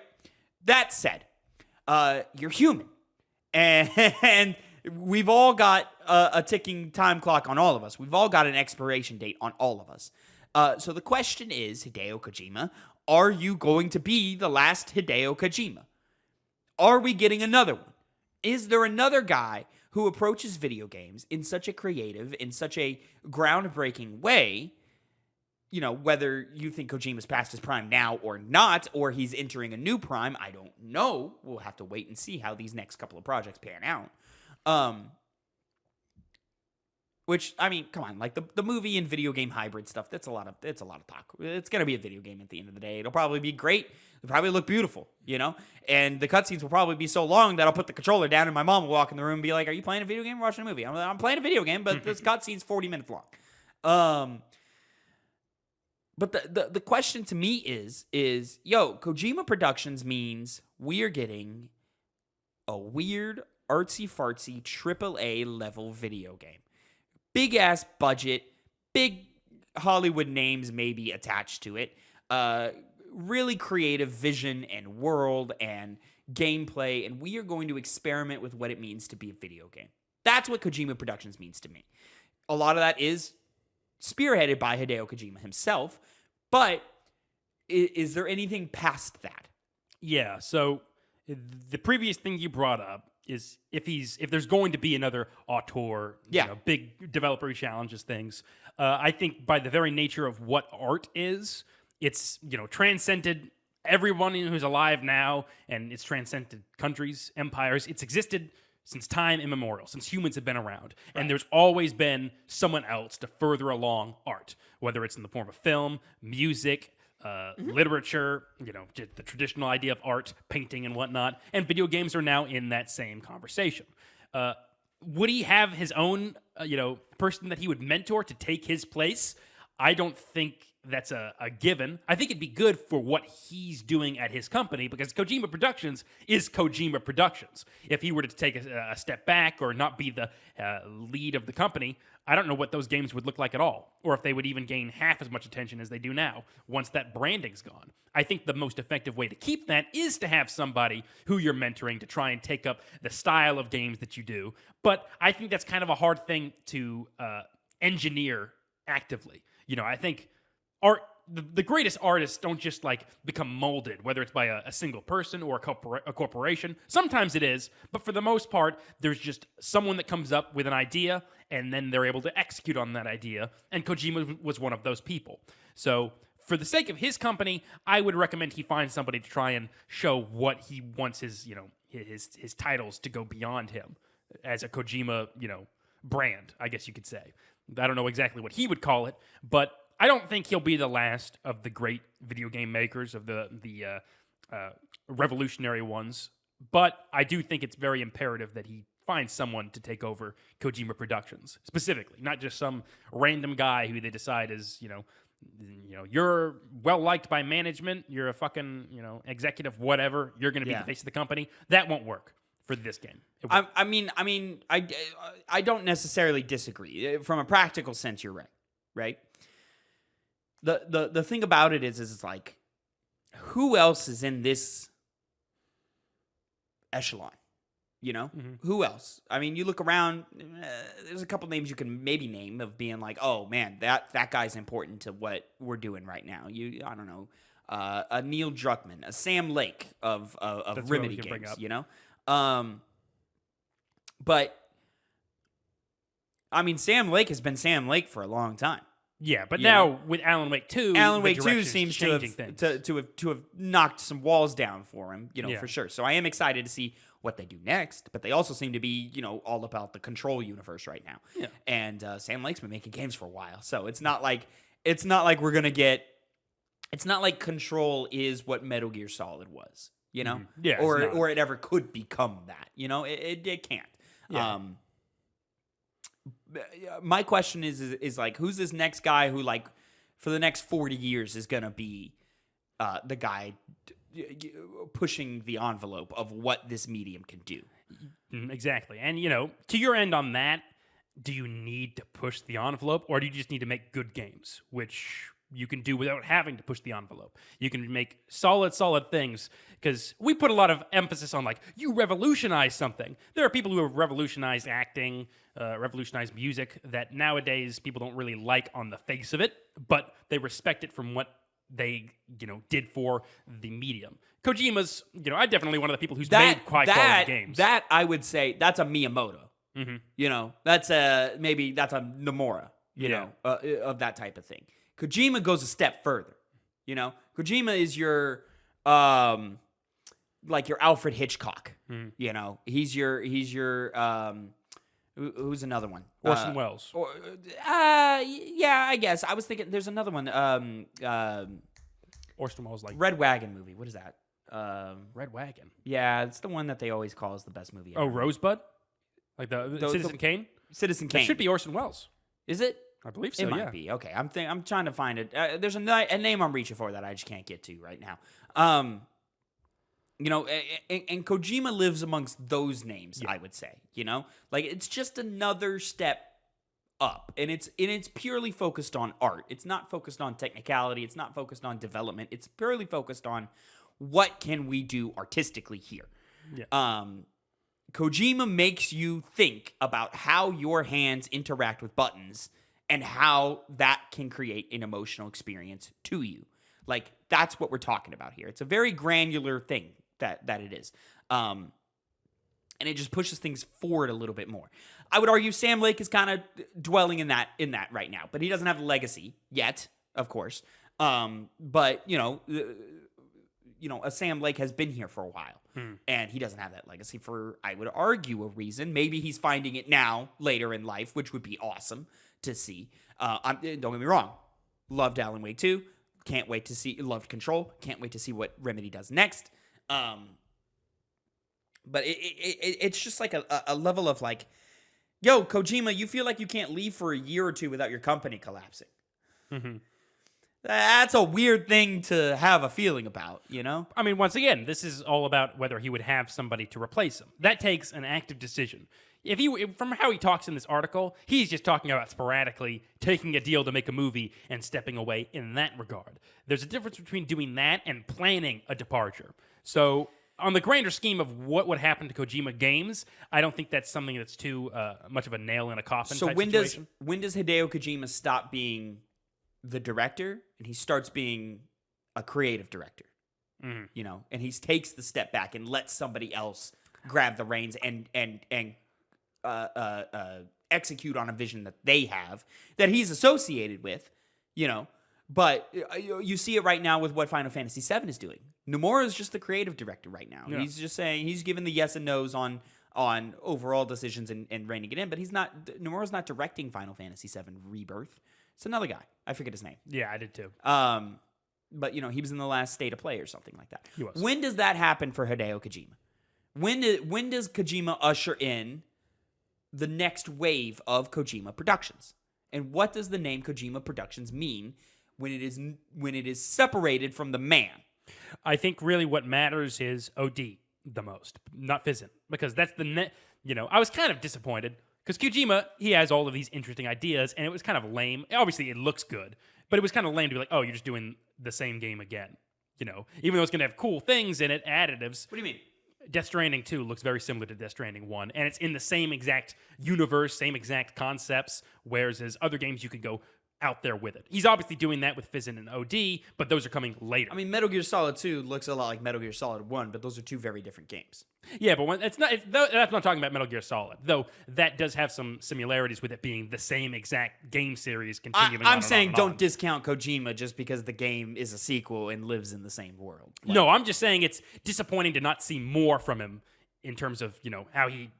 That said, you're human. And we've all got a ticking time clock on all of us. We've all got an expiration date on all of us. So the question is, Hideo Kojima, are you going to be the last Hideo Kojima? Are we getting another one? Is there another guy who approaches video games in such a creative, in such a groundbreaking way? You know, whether you think Kojima's past his prime now or not, or he's entering a new prime, I don't know. We'll have to wait and see how these next couple of projects pan out. Which, I mean, come on, like the movie and video game hybrid stuff, it's a lot of talk. It's going to be a video game at the end of the day. It'll probably be great. It'll probably look beautiful, you know? And the cutscenes will probably be so long that I'll put the controller down and my mom will walk in the room and be like, "Are you playing a video game or watching a movie?" I'm playing a video game, but this cutscene's 40 minutes long. But the question to me is, yo, Kojima Productions means we are getting a weird, artsy-fartsy, AAA level video game. Big-ass budget, big Hollywood names maybe attached to it, really creative vision and world and gameplay, and we are going to experiment with what it means to be a video game. That's what Kojima Productions means to me. A lot of that is spearheaded by Hideo Kojima himself, but is there anything past that? Yeah, so the previous thing you brought up is if there's going to be another auteur, big developer who challenges things, I think by the very nature of what art is, it's, you know, transcended everyone who's alive now, and it's transcended countries, empires. It's existed since time immemorial, since humans have been around. Right. And there's always been someone else to further along art, whether it's in the form of film, music, literature, you know, the traditional idea of art, painting and whatnot. And video games are now in that same conversation. Would he have his own, person that he would mentor to take his place? I don't think that's a given. I think it'd be good for what he's doing at his company, because Kojima Productions is Kojima Productions. If he were to take a step back or not be the lead of the company, I don't know what those games would look like at all, or if they would even gain half as much attention as they do now once that branding's gone. I think the most effective way to keep that is to have somebody who you're mentoring to try and take up the style of games that you do. But I think that's kind of a hard thing to engineer actively. You know, I think art, the greatest artists don't just like become molded, whether it's by a single person or a corporation. Sometimes it is, but for the most part, there's just someone that comes up with an idea and then they're able to execute on that idea. And Kojima was one of those people. So for the sake of his company, I would recommend he find somebody to try and show what he wants his titles to go beyond him as a Kojima, brand, I guess you could say. I don't know exactly what he would call it, but I don't think he'll be the last of the great video game makers, of the revolutionary ones. But I do think it's very imperative that he finds someone to take over Kojima Productions, specifically, not just some random guy who they decide is, you're well liked by management, you're a fucking, executive, whatever, you're going to be the face of the company. That won't work for this game. I don't necessarily disagree. From a practical sense, you're right. Right? The thing about it is it's like, who else is in this echelon. You know, who else? I mean, you look around. There's a couple names you can maybe name of being like, oh man, that guy's important to what we're doing right now. I don't know, a Neil Druckmann, a Sam Lake of Remedy games. You know, but I mean, Sam Lake has been Sam Lake for a long time. Yeah, but now with Alan Wake 2, Alan Wake 2 seems to have knocked some walls down for him. You know, for sure. So I am excited to see what they do next, but they also seem to be, all about the Control universe right now. Yeah. And Sam Lake's been making games for a while, so it's not like we're gonna get. It's not like Control is what Metal Gear Solid was, Yeah, or it ever could become that. It can't. Yeah. My question is like, who's this next guy who, like, for the next 40 years is gonna be the guy pushing the envelope of what this medium can do? Exactly. And, to your end on that, do you need to push the envelope, or do you just need to make good games, which you can do without having to push the envelope? You can make solid things, because we put a lot of emphasis on, like, you revolutionize something. There are people who have revolutionized acting, revolutionized music, that nowadays people don't really like on the face of it, but they respect it from what they, did for the medium. Kojima's, I'm definitely one of the people who's made quality games. That, I would say, that's a Miyamoto. That's a Nomura, of that type of thing. Kojima goes a step further. Kojima is your like your Alfred Hitchcock. He's your who's another one? Orson Welles. Yeah, I guess. I was thinking there's another one. Orson Welles, like Red Wagon movie. What is that? Red Wagon. Yeah, it's the one that they always call as the best movie ever. Oh, Rosebud? Like the Citizen Kane? Citizen Kane. It should be Orson Welles. Is it? I believe so, It might be. Okay, I'm trying to find it. There's a name I'm reaching for that I just can't get to right now. And Kojima lives amongst those names, I would say. Like, it's just another step up, and it's purely focused on art. It's not focused on technicality. It's not focused on development. It's purely focused on what can we do artistically here. Yeah. Kojima makes you think about how your hands interact with buttons and how that can create an emotional experience to you. Like, that's what we're talking about here. It's a very granular thing that it is. And it just pushes things forward a little bit more. I would argue Sam Lake is kind of dwelling in that right now, but he doesn't have a legacy yet, of course. But a Sam Lake has been here for a while, and he doesn't have that legacy for, I would argue, a reason. Maybe he's finding it now, later in life, which would be awesome to see. Don't get me wrong. Loved Alan Wake 2. Can't wait to see. Loved Control. Can't wait to see what Remedy does next. But it's just like a level of like, yo, Kojima, you feel like you can't leave for a year or two without your company collapsing. That's a weird thing to have a feeling about, I mean, once again, this is all about whether he would have somebody to replace him. That takes an active decision. From how he talks in this article, he's just talking about sporadically taking a deal to make a movie and stepping away in that regard. There's a difference between doing that and planning a departure. So, on the grander scheme of what would happen to Kojima games, I don't think that's something that's too much of a nail in a coffin. So type when situation. does Hideo Kojima stop being the director and he starts being a creative director? And he takes the step back and lets somebody else grab the reins and execute on a vision that they have, that he's associated with, But you see it right now with what Final Fantasy VII is doing. Nomura is just the creative director right now. Yeah. He's just saying, he's giving the yes and no's on overall decisions and reining it in, but Nomura's not directing Final Fantasy VII Rebirth. It's another guy. I forget his name. Yeah, I did too. But he was in the last State of Play or something like that. He was. When does that happen for Hideo Kojima? When does Kojima usher in the next wave of Kojima Productions? And what does the name Kojima Productions mean when it is separated from the man? I think really what matters is OD the most, not Fizzin, because that's the I was kind of disappointed because Kojima, he has all of these interesting ideas, and it was kind of lame. Obviously, it looks good, but it was kind of lame to be like, oh, you're just doing the same game again. Even though it's going to have cool things in it, additives. What do you mean? Death Stranding 2 looks very similar to Death Stranding 1, and it's in the same exact universe, same exact concepts, whereas as other games you could go out there with it. He's obviously doing that with Fizzin and OD, but those are coming later. I mean, Metal Gear Solid 2 looks a lot like Metal Gear Solid 1, but those are two very different games. Yeah, but that's not talking about Metal Gear Solid, though that does have some similarities with it being the same exact game series continuing on. I'm saying don't discount Kojima just because the game is a sequel and lives in the same world. Like, no, I'm just saying it's disappointing to not see more from him in terms of, how he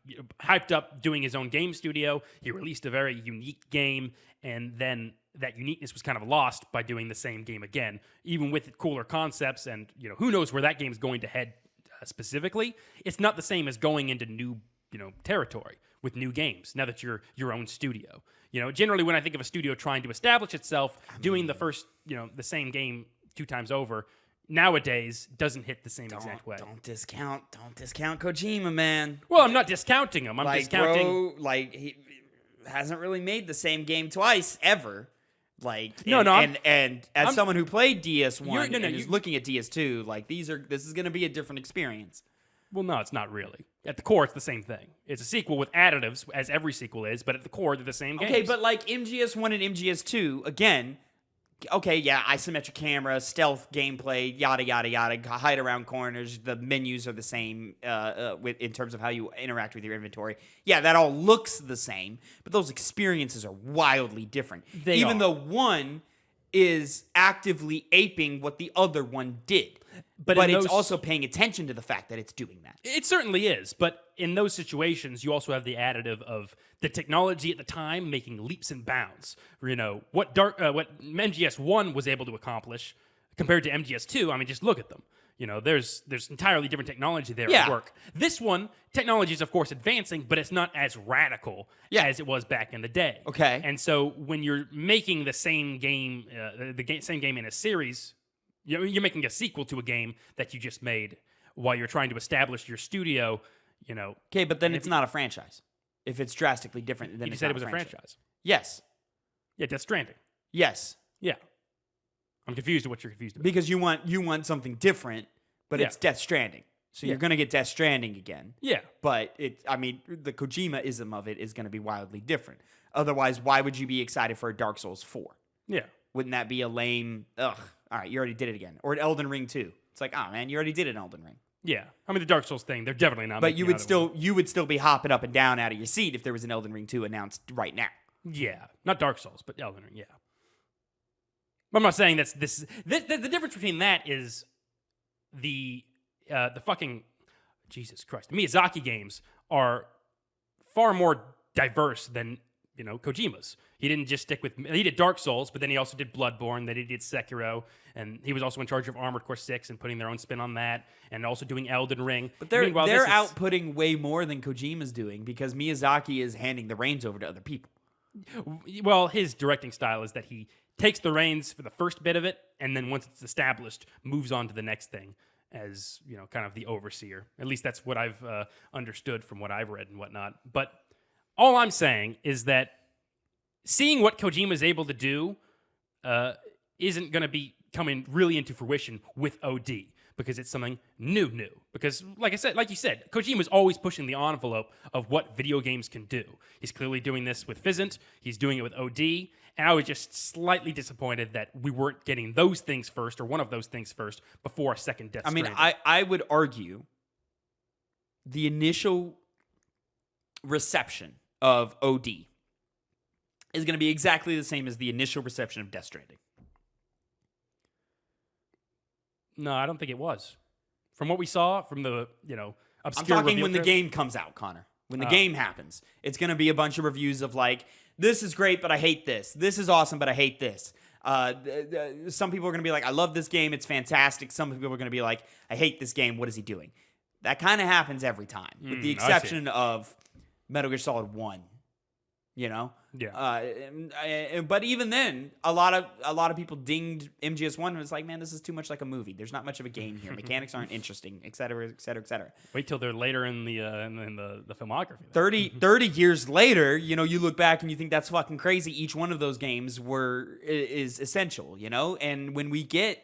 hyped up doing his own game studio. He released a very unique game, and then that uniqueness was kind of lost by doing the same game again, even with cooler concepts. And, who knows where that game's going to head specifically. It's not the same as going into new, territory with new games now that you're your own studio. Generally when I think of a studio trying to establish itself, doing the first, the same game 2 times over, nowadays doesn't hit the same exact way. Don't discount Kojima, man. Well, I'm not discounting him. I'm discounting. Bro, he hasn't really made the same game twice ever. As someone who played DS1 and is looking at DS2, this is going to be a different experience. Well, no, it's not really. At the core, it's the same thing. It's a sequel with additives, as every sequel is, but at the core, they're the same games. Okay, but like MGS1 and MGS2, again, okay, yeah, isometric camera, stealth gameplay, yada, yada, yada, hide around corners, the menus are the same in terms of how you interact with your inventory. Yeah, that all looks the same, but those experiences are wildly different. Even though one is actively aping what the other one did. But it's also paying attention to the fact that it's doing that. It certainly is, but in those situations, you also have the additive of the technology at the time making leaps and bounds. What MGS1 was able to accomplish compared to MGS2, I mean, just look at them. There's entirely different technology there at work. This one, technology is, of course, advancing, but it's not as radical as it was back in the day. Okay. And so when you're making the same game, same game in a series, you're making a sequel to a game that you just made while you're trying to establish your studio, Okay, but then it's not a franchise. If it's drastically different, then you said it was a franchise. Yes. Yeah, Death Stranding. Yes. Yeah. I'm confused at what you're confused about. Because you want something different, but it's Death Stranding. So you're going to get Death Stranding again. Yeah. But the Kojima-ism of it is going to be wildly different. Otherwise, why would you be excited for a Dark Souls 4? Yeah. Wouldn't that be a lame, all right, you already did it again. Or an Elden Ring 2. It's like, oh, man, you already did an Elden Ring. Yeah. I mean, the Dark Souls thing, they're definitely not. But you would still be hopping up and down out of your seat if there was an Elden Ring 2 announced right now. Yeah. Not Dark Souls, but Elden Ring, yeah. But I'm not saying the difference between that is the fucking, Jesus Christ, Miyazaki games are far more diverse than, Kojima's. He didn't just stick with, he did Dark Souls, but then he also did Bloodborne, then he did Sekiro, and he was also in charge of Armored Core 6 and putting their own spin on that, and also doing Elden Ring. But they're outputting way more than Kojima's doing because Miyazaki is handing the reins over to other people. Well, his directing style is that he takes the reins for the first bit of it, and then once it's established, moves on to the next thing as, kind of the overseer. At least that's what I've understood from what I've read and whatnot. But all I'm saying is that seeing what Kojima is able to do isn't going to be coming really into fruition with OD because it's something new. Because, like you said, Kojima's always pushing the envelope of what video games can do. He's clearly doing this with Fizzant. He's doing it with OD. And I was just slightly disappointed that we weren't getting those things first, or one of those things first, before a second Death Stranding. I mean, I would argue the initial reception of OD is going to be exactly the same as the initial reception of Death Stranding. No, I don't think it was. From what we saw, from the, obscure I'm talking when the game comes out, Connor. When the game happens, it's going to be a bunch of reviews of like, this is great, but I hate this. This is awesome, but I hate this. Some people are going to be like, I love this game. It's fantastic. Some people are going to be like, I hate this game. What is he doing? That kind of happens every time, with the exception of Metal Gear Solid 1. Yeah. But even then, a lot of people dinged MGS1 and was like, man, this is too much like a movie. There's not much of a game here. Mechanics aren't interesting, et cetera, et cetera, et cetera. Wait till they're later in the filmography. 30 years later, you look back and you think that's fucking crazy. Each one of those games is essential, and when we get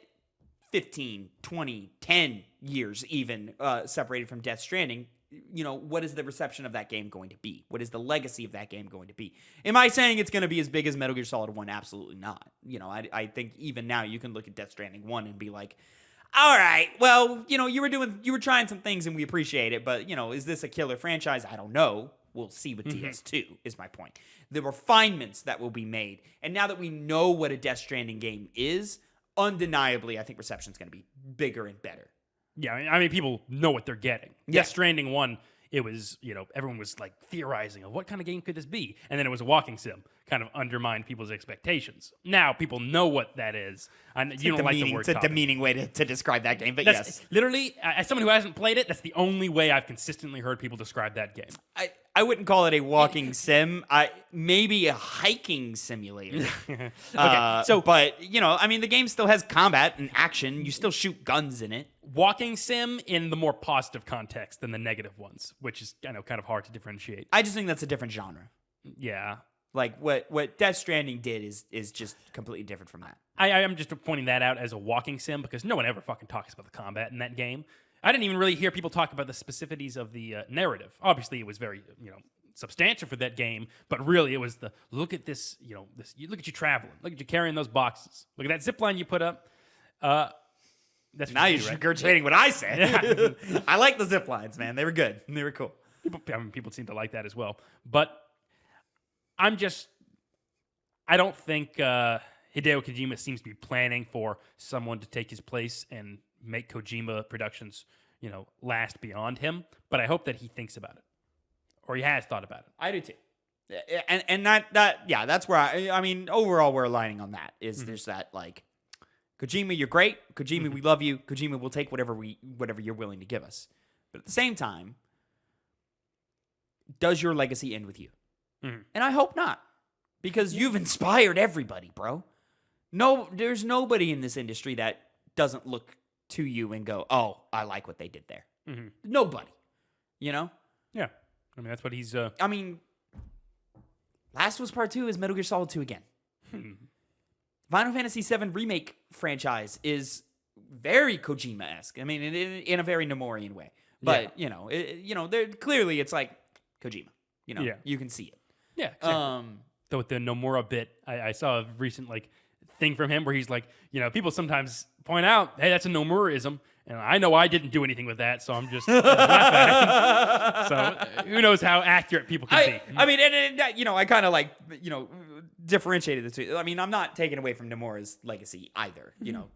15, 20, 10 years even separated from Death Stranding, what is the reception of that game going to be? What is the legacy of that game going to be? Am I saying it's going to be as big as Metal Gear Solid 1? Absolutely not. I think even now you can look at Death Stranding 1 and be like, all right, well, you were trying some things and we appreciate it, but, is this a killer franchise? I don't know. We'll see with DS2 is my point. The refinements that will be made. And now that we know what a Death Stranding game is, undeniably, I think reception's going to be bigger and better. Yeah, I mean, people know what they're getting. Death Stranding 1, it was, everyone was like theorizing of what kind of game could this be? And then it was a walking sim, kind of undermined people's expectations. Now people know what that is. And you don't like the word. It's a demeaning way to describe that game, but yes. Literally, as someone who hasn't played it, that's the only way I've consistently heard people describe that game. I wouldn't call it a walking sim. Maybe a hiking simulator. Okay, but the game still has combat and action. You still shoot guns in it. Walking sim in the more positive context than the negative ones, which is kind of hard to differentiate. I just think that's a different genre. Yeah. Like what Death Stranding did is just completely different from that. I'm just pointing that out as a walking sim because no one ever fucking talks about the combat in that game. I didn't even really hear people talk about the specificities of the narrative. Obviously, it was very, substantial for that game, but really it was the look at this, look at you traveling, look at you carrying those boxes, look at that zip line you put up. That's now you're regurgitating what I said. I like the zip lines, man. They were good. They were cool. People seem to like that as well. But I don't think Hideo Kojima seems to be planning for someone to take his place and make Kojima Productions, last beyond him. But I hope that he thinks about it, or he has thought about it. I do too. And that's where I mean, overall, we're aligning on that. There's that like, Kojima, you're great. Kojima, we love you. Kojima, we'll take whatever you're willing to give us. But at the same time, does your legacy end with you? And I hope not, because you've inspired everybody, bro. No, there's nobody in this industry that doesn't look to you and go, "Oh, I like what they did there." Nobody, Yeah, I mean that's what he's. I mean, Last of Us Part 2 is Metal Gear Solid 2 again. Final Fantasy VII Remake franchise is very Kojima-esque. I mean, in a very Nomorian way. But, clearly it's like Kojima. You can see it. Yeah, exactly. Though with the Nomura bit, I saw a recent thing from him where he's like, people sometimes point out, hey, that's a Nomuraism. And I know I didn't do anything with that, so I'm just laugh at it. So who knows how accurate people can be. I mean, I kind of differentiated the two. I mean, I'm not taking away from Nomura's legacy either.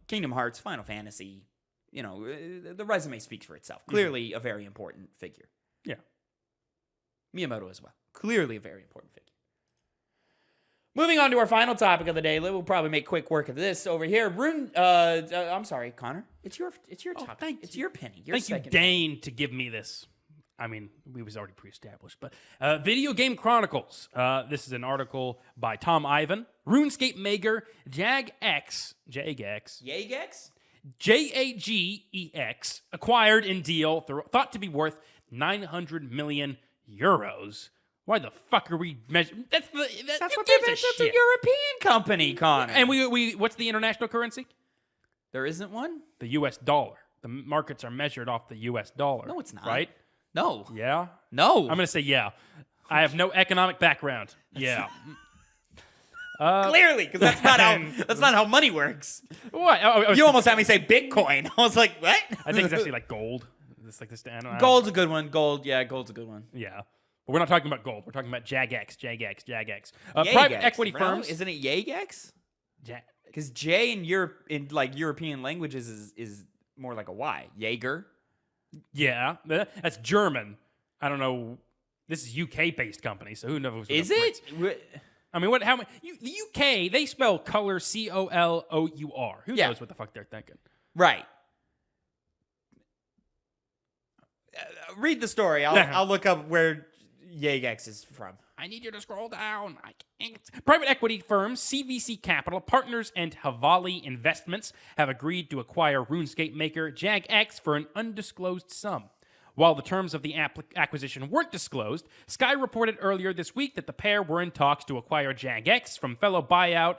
Kingdom Hearts, Final Fantasy, the resume speaks for itself. Clearly a very important figure. Yeah. Miyamoto as well. Clearly a very important figure. Moving on to our final topic of the day. We'll probably make quick work of this over here. I'm sorry, Connor. It's your topic. It's your penny. Thank you, Dane, to give me this. I mean, we was already pre-established, but Video Game Chronicles. This is an article by Tom Ivan. RuneScape maker Jagex, Jagex, acquired in deal thought to be worth 900 million euros. Why the fuck are we measuring? That's what That's a European company, Connor. And we what's the international currency? There isn't one? The U.S. dollar. The markets are measured off the U.S. dollar. No, it's not. Right? No. Yeah? No. I'm going to say yeah. I have no economic background. Yeah. Clearly, because that's not how money works. What? You almost had me say Bitcoin. I was like, what? I think it's actually like gold. It's like this. Gold's a good one. Gold's a good one. Yeah. But we're not talking about gold. We're talking about Jagex. Private equity firms. Isn't it Jagex? Because J in European languages is more like a Y. Jaeger. Yeah, that's German. I don't know. This is UK-based company, so who knows? Is it? I mean, the UK, they spell color COLOUR. Who knows what the fuck they're thinking? Right. Read the story. I'll look up where Jagex is from. I need you to scroll down. I can't. Private equity firms CVC Capital Partners and Havali Investments have agreed to acquire RuneScape maker Jagex for an undisclosed sum. While the terms of the acquisition weren't disclosed, Sky reported earlier this week that the pair were in talks to acquire Jagex from fellow buyout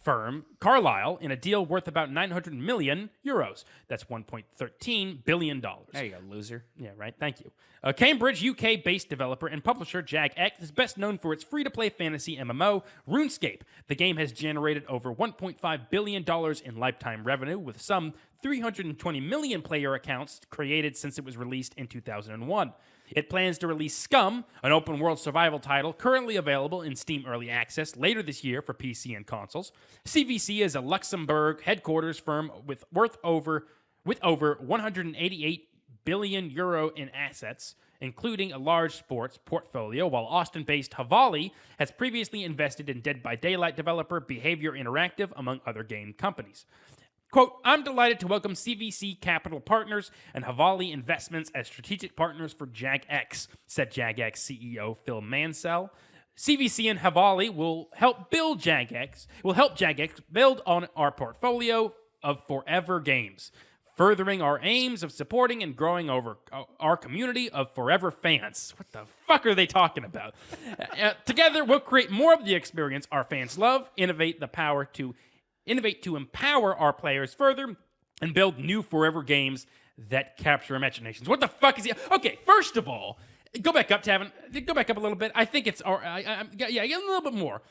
firm Carlyle in a deal worth about 900 million euros. That's $1.13 billion. There you go, loser. Yeah, right. Thank you. Cambridge, UK-based developer and publisher Jagex is best known for its free-to-play fantasy MMO, RuneScape. The game has generated over $1.5 billion in lifetime revenue, with some 320 million player accounts created since it was released in 2001. It plans to release Scum, an open-world survival title currently available in Steam Early Access later this year for PC and consoles. CVC is a Luxembourg headquarters firm with over 188 billion euro in assets, including a large sports portfolio, while Austin-based Havali has previously invested in Dead by Daylight developer Behavior Interactive, among other game companies. Quote, I'm delighted to welcome CVC Capital Partners and Havali Investments as strategic partners for Jagex, said Jagex CEO Phil Mansell. CVC and Havali will help Jagex build on our portfolio of forever games, furthering our aims of supporting and growing over our community of forever fans. What the fuck are they talking about? Together, we'll create more of the experience our fans love, innovate to empower our players further, and build new forever games that capture imaginations. What the fuck is he? Okay, first of all, go back up, Tavin. Go back up a little bit. I think it's yeah, get a little bit more.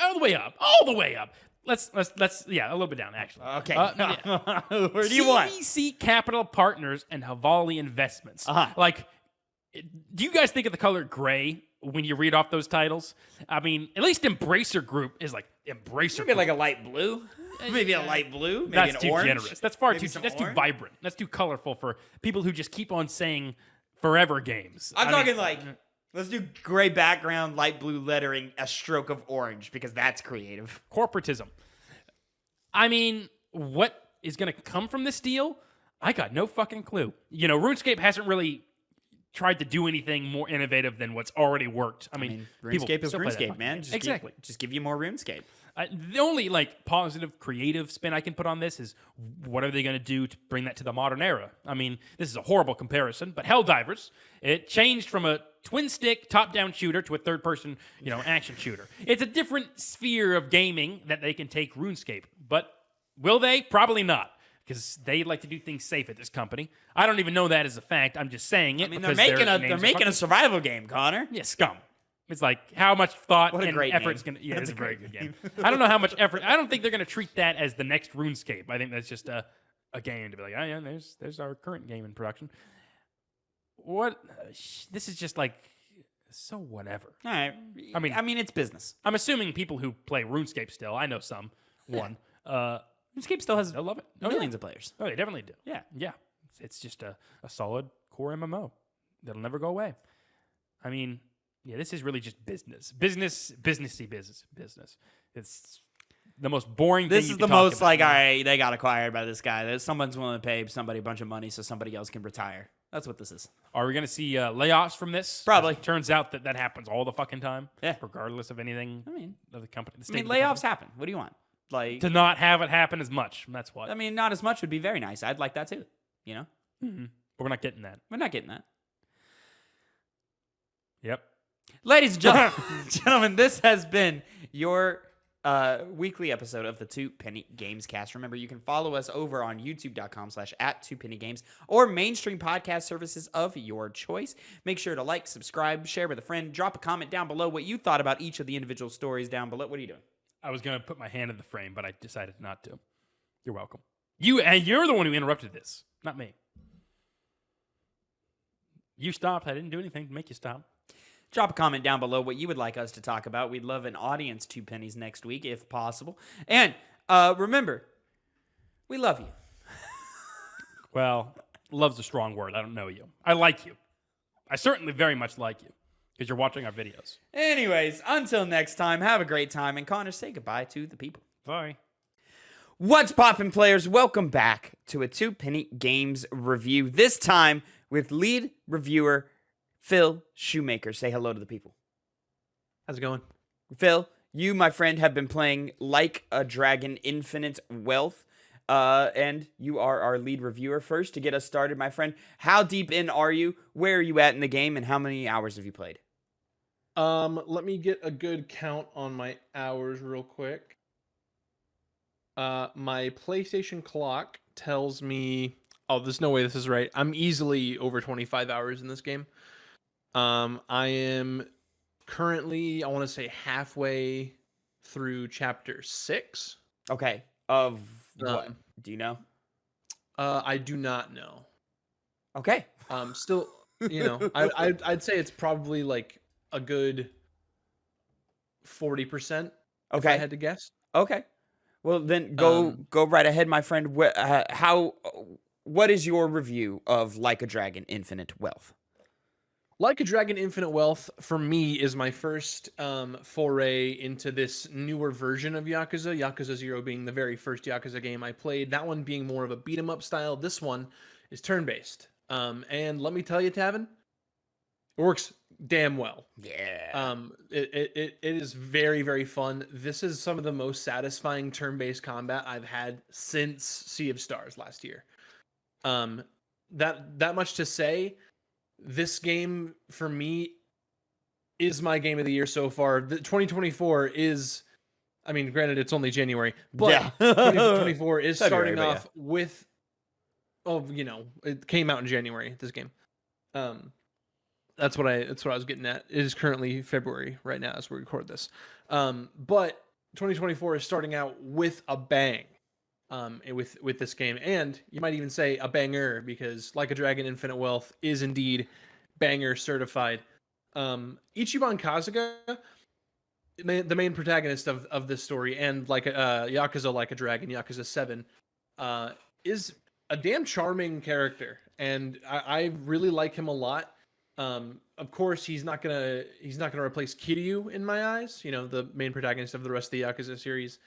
All the way up. Let's a little bit down actually. Okay. Yeah. Where do you want? CVC Capital Partners and Havali Investments. Uh-huh. Like, do you guys think of the color gray when you read off those titles? I mean, at least Embracer Group is like Embracer. Maybe like a light blue. Maybe a light blue. Maybe That's an too orange. generous. That's far Maybe too. some That's too orange. vibrant. That's too colorful for people who just keep on saying forever games. I'm I talking mean, like, let's do gray background, light blue lettering, a stroke of orange, because that's creative. corporatism. I mean, what is going to come from this deal? I got no fucking clue. You know, RuneScape hasn't really tried to do anything more innovative than what's already worked. I mean, people RuneScape is still play that RuneScape, fucking man. game. Just Exactly. Just give you more RuneScape. The only like positive creative spin I can put on this is what are they going to do to bring that to the modern era? I mean, this is a horrible comparison, but Helldivers, it changed from a twin stick top-down shooter to a third-person, action shooter. It's a different sphere of gaming that they can take RuneScape, but will they? Probably not, because they like to do things safe at this company. I don't even know that as a fact. I'm just saying it. I mean, because they're making a survival game, Connor. Yeah, Scum. It's like how much thought What a and great effort name. it's gonna. Yeah, That's it's a a very great good game. I don't know how much effort. I don't think they're gonna treat that as the next RuneScape. I think that's just a game to be like, oh yeah, there's our current game in production. What? This is just like so whatever. All right. I mean, it's business. I'm assuming people who play RuneScape still. I know some. RuneScape still has They'll love it. millions of players. Oh, they definitely do. Yeah. Yeah. It's just a solid core MMO that'll never go away. I mean, yeah, this is really just business. Businessy business. It's the most boring thing This you is can the talk most about. like, all right, they got acquired by this guy. Someone's willing to pay somebody a bunch of money so somebody else can retire. That's what this is. Are we going to see layoffs from this? Probably. Turns out that happens all the fucking time. Yeah. Regardless of anything of the company. Layoffs happen. What do you want? Like, To not have it happen as much. That's what. not as much would be very nice. I'd like that too. But we're not getting that. We're not getting that. Yep. Ladies and gentlemen, this has been your weekly episode of the Two Penny Gamescast. Remember, you can follow us over on youtube.com/@2pennygames or mainstream podcast services of your choice. Make sure to like, subscribe, share with a friend, drop a comment down below what you thought about each of the individual stories down below. What are you doing? I was going to put my hand in the frame, but I decided not to. You're welcome. You're the one who interrupted this, not me. You stopped. I didn't do anything to make you stop. Drop a comment down below what you would like us to talk about. We'd love an audience 2 pennies next week if possible. And remember, we love you. Well, love's a strong word. I don't know you. I like you. I certainly very much like you because you're watching our videos. Anyways, until next time, have a great time. And Connor, say goodbye to the people. Bye. What's poppin', players? Welcome back to a 2 penny games review. This time with lead reviewer Phil Shoemaker. Say hello to the people. How's it going? Phil, you, my friend, have been playing Like a Dragon Infinite Wealth, and you are our lead reviewer. First, to get us started, my friend, how deep in are you? Where are you at in the game, and how many hours have you played? Let me get a good count on my hours real quick. My PlayStation clock tells me, oh, there's no way this is right. I'm easily over 25 hours in this game. I am currently, I want to say halfway through chapter 6. Okay. Of what? Um, Do you know? I do not know. Okay. Still, I'd say it's probably like a good 40%, if I Okay. had to guess. Okay. Well, then go right ahead, my friend. What is your review of Like a Dragon Infinite Wealth? Like a Dragon Infinite Wealth, for me, is my first foray into this newer version of Yakuza. Yakuza 0 being the very first Yakuza game I played. That one being more of a beat-em-up style. This one is turn-based. And let me tell you, Tavin, it works damn well. Yeah. It is very, very fun. This is some of the most satisfying turn-based combat I've had since Sea of Stars last year. That much to say, this game for me is my game of the year so far. The 2024 is, I mean, granted it's only January, but Yeah. 2024 is February, starting but off with, it came out in January, this game. That's what I was getting at. It is currently February right now as we record this. But 2024 is starting out with a bang. With this game, and you might even say a banger, because Like a Dragon Infinite Wealth is indeed banger certified. Ichiban Kasuga, the main protagonist of this story, and like Yakuza Like a Dragon, Yakuza 7, is a damn charming character, and I really like him a lot. Of course, he's not gonna replace Kiryu in my eyes, the main protagonist of the rest of the Yakuza series.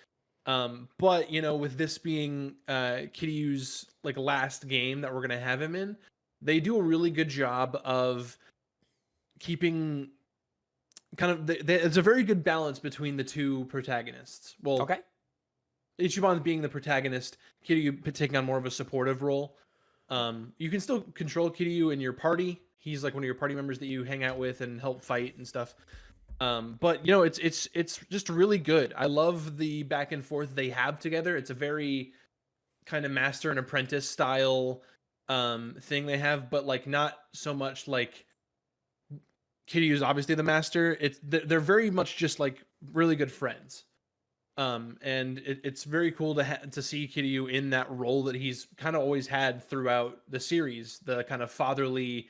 But with this being Kiryu's like last game that we're gonna have him in, they do a really good job of keeping kind of it's a very good balance between the two protagonists. Well, Okay. Ichiban being the protagonist, Kiryu taking on more of a supportive role. You can still control Kiryu in your party. He's like one of your party members that you hang out with and help fight and stuff. But it's just really good. I love the back and forth they have together. It's a very kind of master and apprentice style thing they have, but like not so much like Kiryu's obviously the master. They're very much just like really good friends. And it's very cool to see Kiryu in that role that he's kind of always had throughout the series, the kind of fatherly,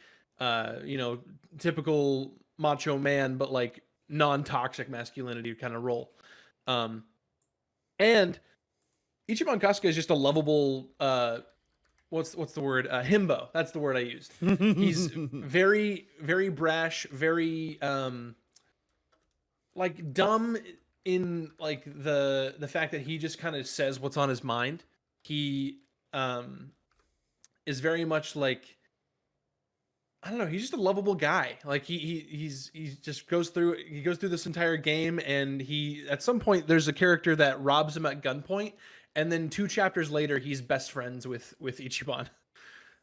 typical macho man, but like non-toxic masculinity kind of role. And Ichiban Kasuga is just a lovable what's the word? Himbo. That's the word I used. He's very, very brash, very like dumb in like the fact that he just kind of says what's on his mind. He is very much like, I don't know. He's just a lovable guy. Like he just goes through this entire game, and he at some point there's a character that robs him at gunpoint, and then 2 chapters later he's best friends with Ichiban.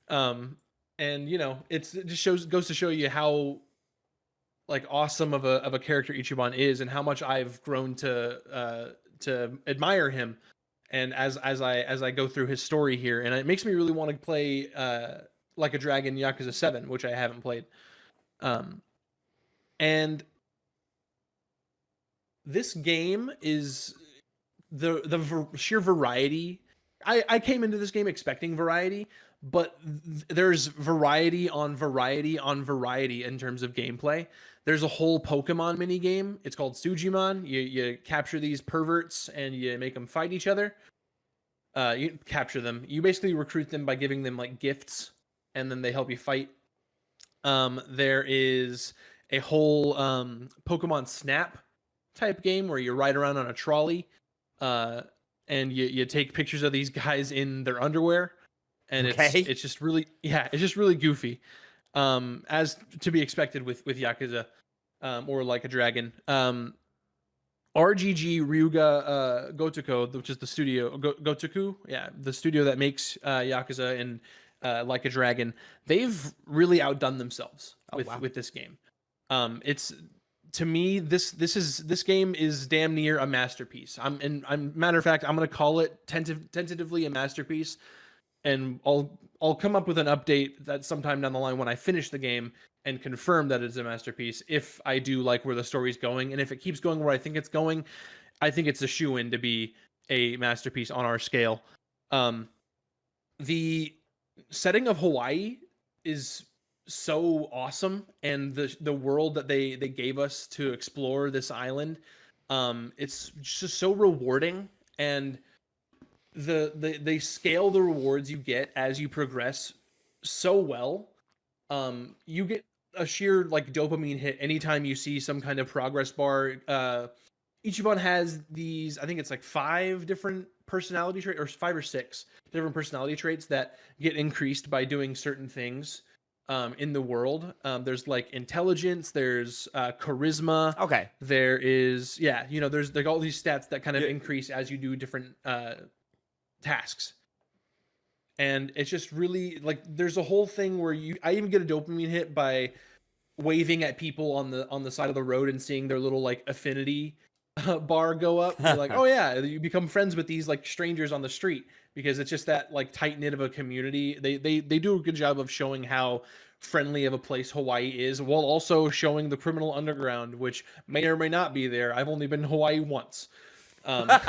And it just goes to show you how like awesome of a character Ichiban is, and how much I've grown to admire him. And as I go through his story here, and it makes me really want to play Like a Dragon Yakuza 7, which I haven't played. And this game is the sheer variety. I came into this game expecting variety, but there's variety on variety on variety in terms of gameplay. There's a whole Pokemon mini game. It's called Sujimon. You capture these perverts and you make them fight each other. You capture them. You basically recruit them by giving them like gifts, and then they help you fight. There is a whole Pokemon Snap type game where you ride around on a trolley, and you take pictures of these guys in their underwear, and it's just really goofy, as to be expected with Yakuza, or Like a Dragon. RGG Ryuga Gotoku, which is the studio Gotoku, the studio that makes Yakuza and Like a Dragon, they've really outdone themselves with this game. It's to me, this game is damn near a masterpiece. I'm matter of fact, I'm gonna call it tentatively a masterpiece, and I'll come up with an update that sometime down the line when I finish the game and confirm that it's a masterpiece if I do like where the story's going, and if it keeps going where I think it's going, I think it's a shoo-in to be a masterpiece on our scale. The setting of Hawaii is so awesome, and the world that they gave us to explore this island, it's just so rewarding, and they scale the rewards you get as you progress so well. You get a sheer like dopamine hit anytime you see some kind of progress bar. Each one has these, I think it's like 5 different personality traits, or 5 or 6 different personality traits that get increased by doing certain things in the world. There's like intelligence, there's charisma. Okay. There is, there's like all these stats that kind of increase as you do different tasks. And it's just really like, there's a whole thing where I even get a dopamine hit by waving at people on the side of the road and seeing their little like affinity bar go up. You're like, oh yeah, you become friends with these like strangers on the street, because it's just that like tight knit of a community. They do a good job of showing how friendly of a place Hawaii is, while also showing the criminal underground, which may or may not be there. I've only been to Hawaii once. But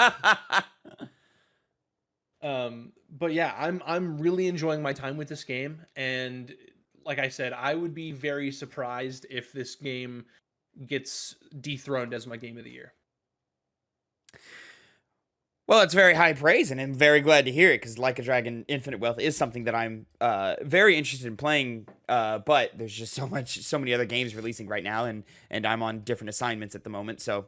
yeah, I'm really enjoying my time with this game, and like I said, I would be very surprised if this game gets dethroned as my game of the year. Well, it's very high praise, and I'm very glad to hear it, because Like a Dragon Infinite Wealth is something that I'm very interested in playing, but there's just so many other games releasing right now, and I'm on different assignments at the moment, so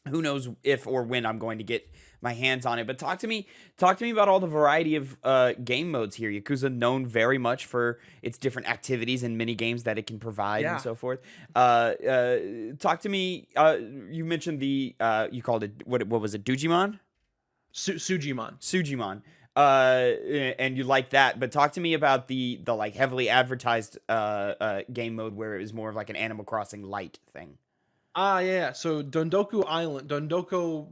who knows if or when I'm going to get my hands on it. But talk to me about all the variety of game modes here. Yakuza, known very much for its different activities and mini games that it can provide and so forth. Talk to me. You mentioned you called it, what was it, Dujimon? Sujimon. And you like that, but talk to me about the like heavily advertised game mode where it was more of like an Animal Crossing light thing. Yeah. So Dondoku Island, Dondoko,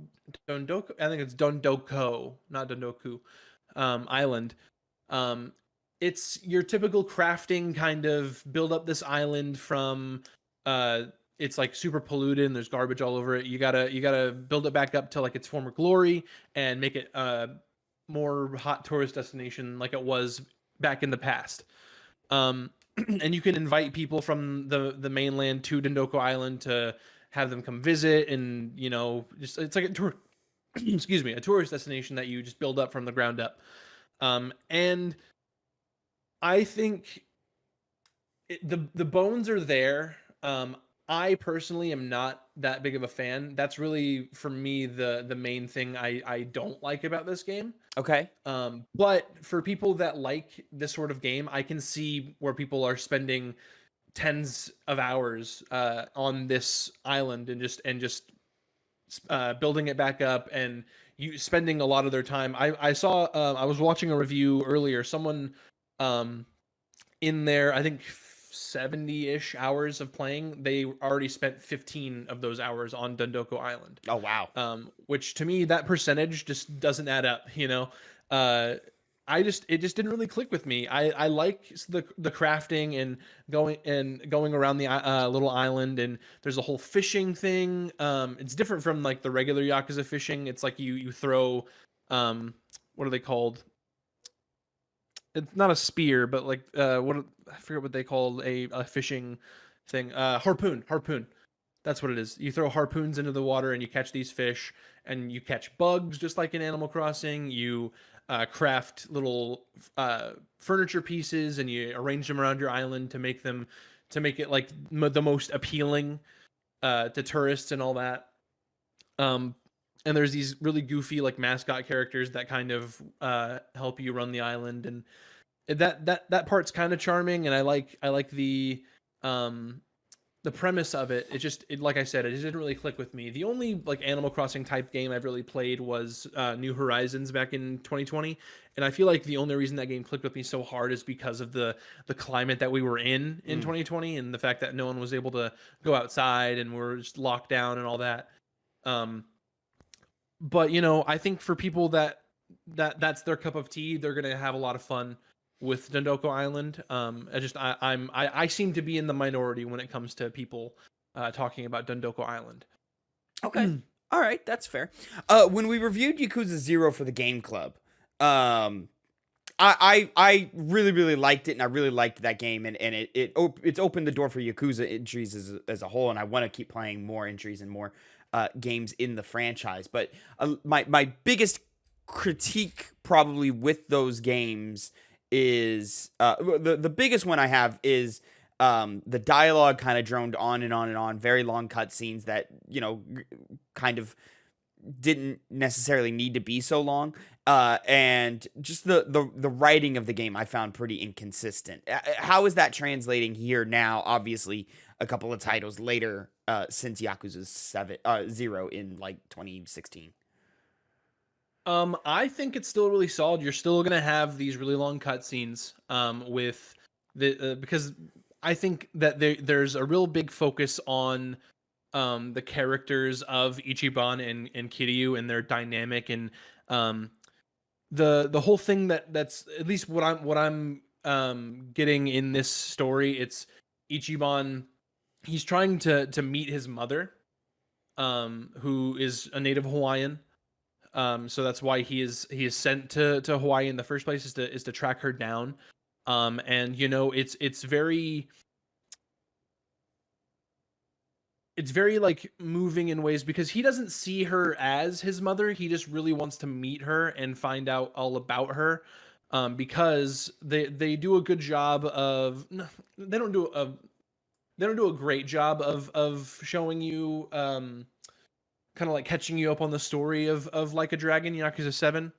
I think it's Dondoko, not Dondoku, Island. It's your typical crafting kind of build up this island from, it's like super polluted and there's garbage all over it. You gotta build it back up to like its former glory and make it more hot tourist destination like it was back in the past. And you can invite people from the mainland to Dondoko Island to have them come visit, and just it's like a tour a tourist destination that you just build up from the ground up. And I think the bones are there. I personally am not that big of a fan. That's really, for me, the main thing I don't like about this game. Okay. But for people that like this sort of game, I can see where people are spending tens of hours on this island and just building it back up, and you spending a lot of their time. I saw I was watching a review earlier. Someone in there, I think 70-ish hours of playing, they already spent 15 of those hours on Dondoko Island. Oh wow. Which to me, that percentage just doesn't add up. It just didn't really click with me. I like the crafting and going around the little island, and there's a whole fishing thing. It's different from like the regular Yakuza fishing. It's like you throw what are they called? It's not a spear, but like I forget what they call a fishing thing. Harpoon. That's what it is. You throw harpoons into the water and you catch these fish, and you catch bugs just like in Animal Crossing. You craft little furniture pieces, and you arrange them around your island to make it like the most appealing to tourists and all that. And there's these really goofy like mascot characters that kind of help you run the island, and that part's kind of charming. And I like the the premise of it, like I said, it just didn't really click with me. The only like Animal Crossing type game I've really played was New Horizons back in 2020, and I feel like the only reason that game clicked with me so hard is because of the climate that we were in 2020, and the fact that no one was able to go outside and we're just locked down and all that. But you know, I think for people that's their cup of tea, they're gonna have a lot of fun with Dondoko Island. I seem to be in the minority when it comes to people talking about Dondoko Island. Okay. All right, that's fair. When we reviewed Yakuza 0 for the Game Club, I really, really liked it, and I really liked that game, and it's opened the door for Yakuza entries as a whole, and I want to keep playing more entries and more games in the franchise. But my biggest critique probably with those games is the biggest one I have is the dialogue kind of droned on and on and on, very long cutscenes that, you know, kind of didn't necessarily need to be so long, and just the writing of the game I found pretty inconsistent. How is that translating here now? Obviously, a couple of titles later, since Yakuza 0 in like 2016. I think it's still really solid. You're still gonna have these really long cutscenes, with the because I think that there's a real big focus on the characters of Ichiban and Kiryu and their dynamic, and the whole thing that's at least what I'm getting in this story. It's Ichiban. He's trying to meet his mother, who is a native Hawaiian. So that's why he is sent to Hawaii in the first place, is to track her down. And you know, it's very like moving in ways because he doesn't see her as his mother. He just really wants to meet her and find out all about her. Because they do a good job of, they don't do a great job of showing you, kind of like catching you up on the story of Like a Dragon, Yakuza 7.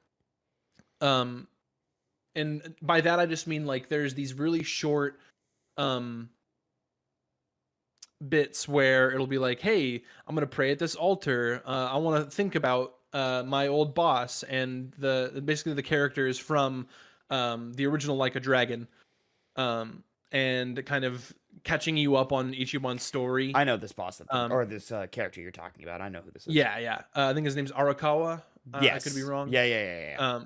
And by that I just mean like there's these really short bits where it'll be like, hey, I'm gonna pray at this altar. I want to think about my old boss, and basically the characters from the original Like a Dragon, and kind of catching you up on Ichiban's story. I know this boss or this character you're talking about. I know who this is. Yeah. I think his name's Arakawa. Yes. I could be wrong. Yeah.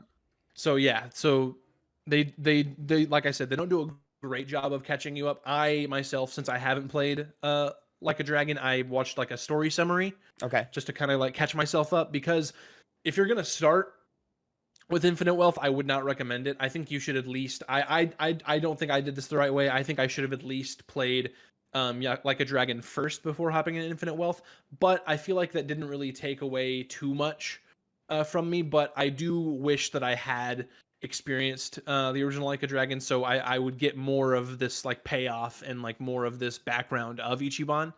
So they like I said, they don't do a great job of catching you up. I myself, since I haven't played Like a Dragon, I watched like a story summary. Okay. Just to kind of like catch myself up, because if you're gonna start with Infinite Wealth, I would not recommend it. I think you should at least. I don't think I did this the right way. I think I should have at least played Like a Dragon first before hopping in Infinite Wealth. But I feel like that didn't really take away too much from me. But I do wish that I had experienced the original Like a Dragon, so I would get more of this like payoff and like more of this background of Ichiban.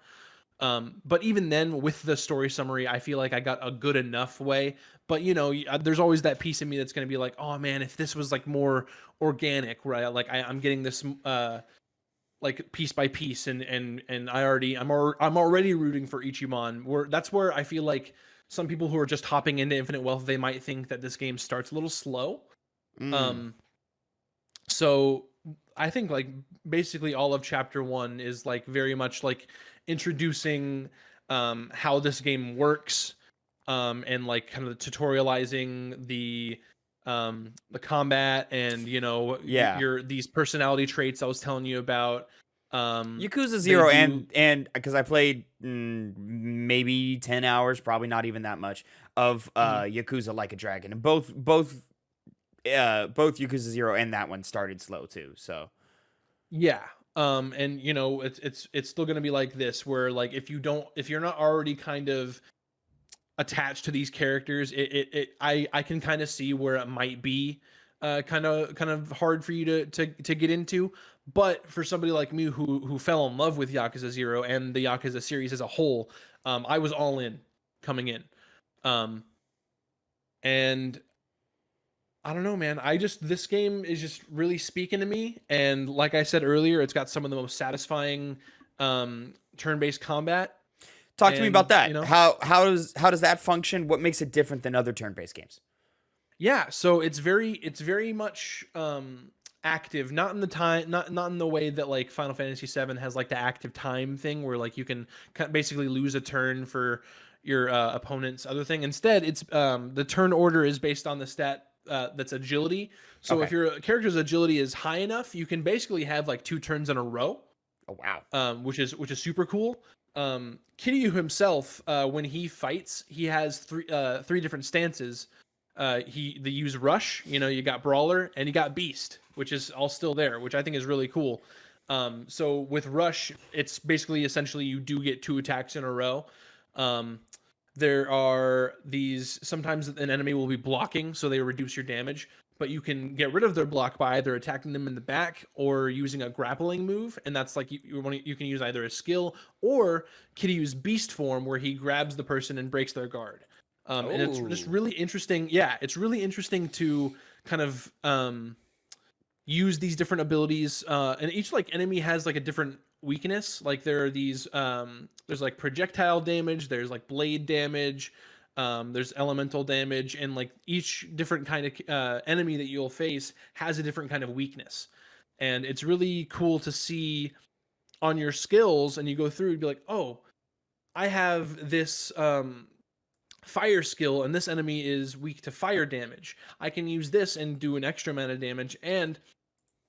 But even then, with the story summary, I feel like I got a good enough way. But you know, there's always that piece of me that's going to be like, oh man, if this was like more organic, right? Like I'm getting this like piece by piece, and I'm already rooting for Ichiban. That's where I feel like some people who are just hopping into Infinite Wealth, they might think that this game starts a little slow. So I think like basically all of chapter 1 is like very much like introducing how this game works, and like kind of tutorializing the combat, and you know, these personality traits I was telling you about. Yakuza 0 and because I played maybe 10 hours, probably not even that much, of Yakuza Like a Dragon, and both Yakuza 0 and that one started slow too. So yeah. And you know, it's still going to be like this, where like if you're not already kind of attached to these characters, I can kind of see where it might be kind of hard for you to get into. But for somebody like me who fell in love with Yakuza 0 and the Yakuza series as a whole, I was all in coming in. And I don't know, man. This game is just really speaking to me. And like I said earlier, it's got some of the most satisfying turn-based combat. Talk to me about that. You know, How does that function? What makes it different than other turn-based games? yeah, so it's very much active, not in the time, not in the way that like Final Fantasy VII has like the active time thing where like you can basically lose a turn for your opponent's other thing. Instead, it's the turn order is based on the stat that's agility. So if your character's agility is high enough, you can basically have like 2 turns in a row. Oh wow. Which is super cool. Kiryu himself, when he fights, he has 3 different stances. They use Rush, you know, you got Brawler, and you got Beast, which is all still there, which I think is really cool. So with Rush, it's basically essentially you do get 2 attacks in a row. There are these, sometimes an enemy will be blocking, so they reduce your damage, but you can get rid of their block by either attacking them in the back or using a grappling move, and that's like you can use either a skill or Kiryu's Beast form, where he grabs the person and breaks their guard. And it's just really interesting. Yeah, it's really interesting to kind of use these different abilities. And each like enemy has like a different weakness. Like there are these, there's like projectile damage, there's like blade damage, there's elemental damage, and like each different kind of enemy that you'll face has a different kind of weakness. And it's really cool to see on your skills, and you go through and be like, oh, I have this fire skill, and this enemy is weak to fire damage. I can use this and do an extra amount of damage. And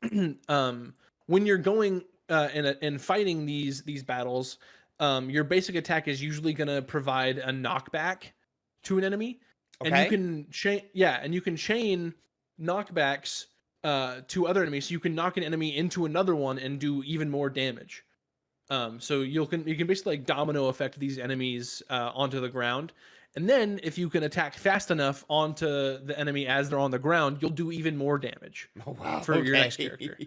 when you're going and fighting these battles, your basic attack is usually going to provide a knockback to an enemy, and you can chain knockbacks to other enemies. So you can knock an enemy into another one and do even more damage. So you can basically like domino effect these enemies onto the ground. And then if you can attack fast enough onto the enemy as they're on the ground, you'll do even more damage for your next character.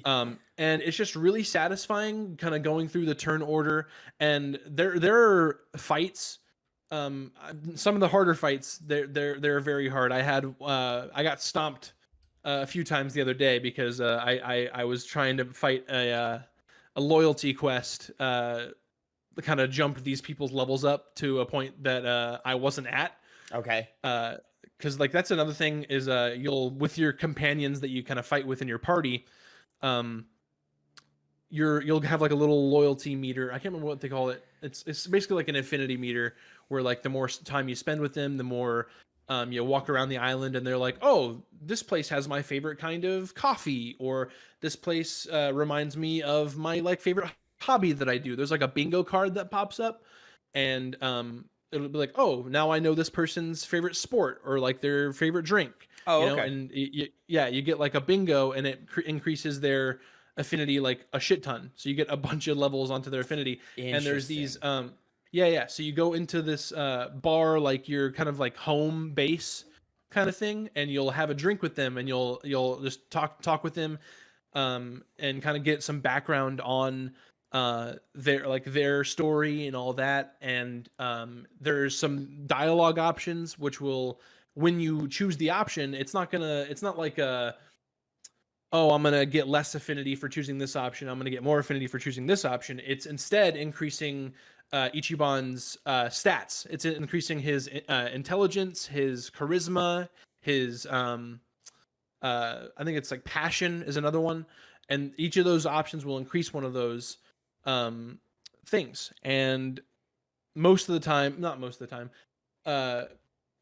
And it's just really satisfying kind of going through the turn order. And there are fights, some of the harder fights, they're very hard. I got stomped a few times the other day because I was trying to fight a loyalty quest, kind of jumped these people's levels up to a point that I wasn't at. Okay. Because like that's another thing is you'll, with your companions that you kind of fight with in your party, you'll have like a little loyalty meter. I can't remember what they call it. It's basically like an infinity meter where like the more time you spend with them, the more you walk around the island, and they're like, oh, this place has my favorite kind of coffee, or this place reminds me of my like favorite hobby that I do. There's like a bingo card that pops up, and it'll be like, oh, now I know this person's favorite sport or like their favorite drink. Oh, you know? okay. And you get like a bingo, and it increases their affinity like a shit ton. So you get a bunch of levels onto their affinity. And there's these so you go into this bar, like your kind of like home base kind of thing, and you'll have a drink with them, and you'll just talk with them, and kind of get some background on their story and all that. And there's some dialogue options which will, when you choose the option, it's not like I'm gonna get less affinity for choosing this option, I'm gonna get more affinity for choosing this option. It's instead increasing Ichiban's stats. It's increasing his intelligence, his charisma, his I think it's like passion is another one, and each of those options will increase one of those things. And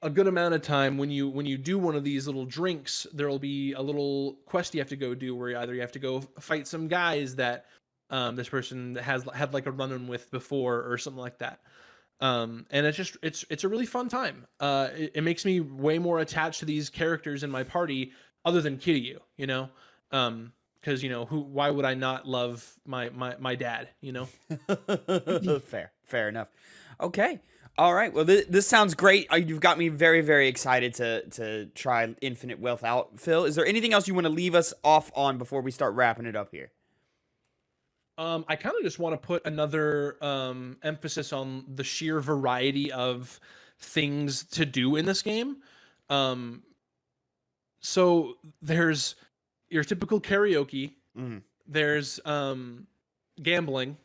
a good amount of time, when you do one of these little drinks, there will be a little quest you have to go do, where either you have to go fight some guys that this person has had like a run-in with before or something like that. And it's a really fun time. It makes me way more attached to these characters in my party, other than Kiryu, you know. Because why would I not love my dad, you know? Fair enough. Okay. All right. Well, this sounds great. You've got me very, very excited to try Infinite Wealth out. Phil, is there anything else you want to leave us off on before we start wrapping it up here? I kind of just want to put another emphasis on the sheer variety of things to do in this game. So there's your typical karaoke. Mm-hmm. There's gambling.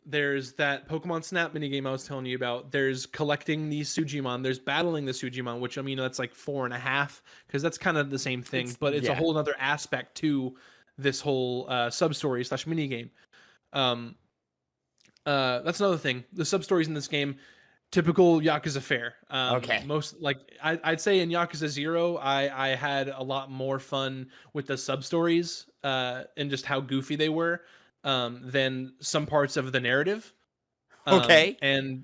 There's that Pokemon Snap minigame I was telling you about. There's collecting these Sujimon. There's battling the Sujimon, which I mean that's like 4.5 because that's kind of the same thing, but it's a whole other aspect to this whole sub story / minigame. That's another thing. The sub stories in this game, typical Yakuza fare. Okay. Most like I'd say in Yakuza 0, I had a lot more fun with the sub stories and just how goofy they were than some parts of the narrative. Okay. And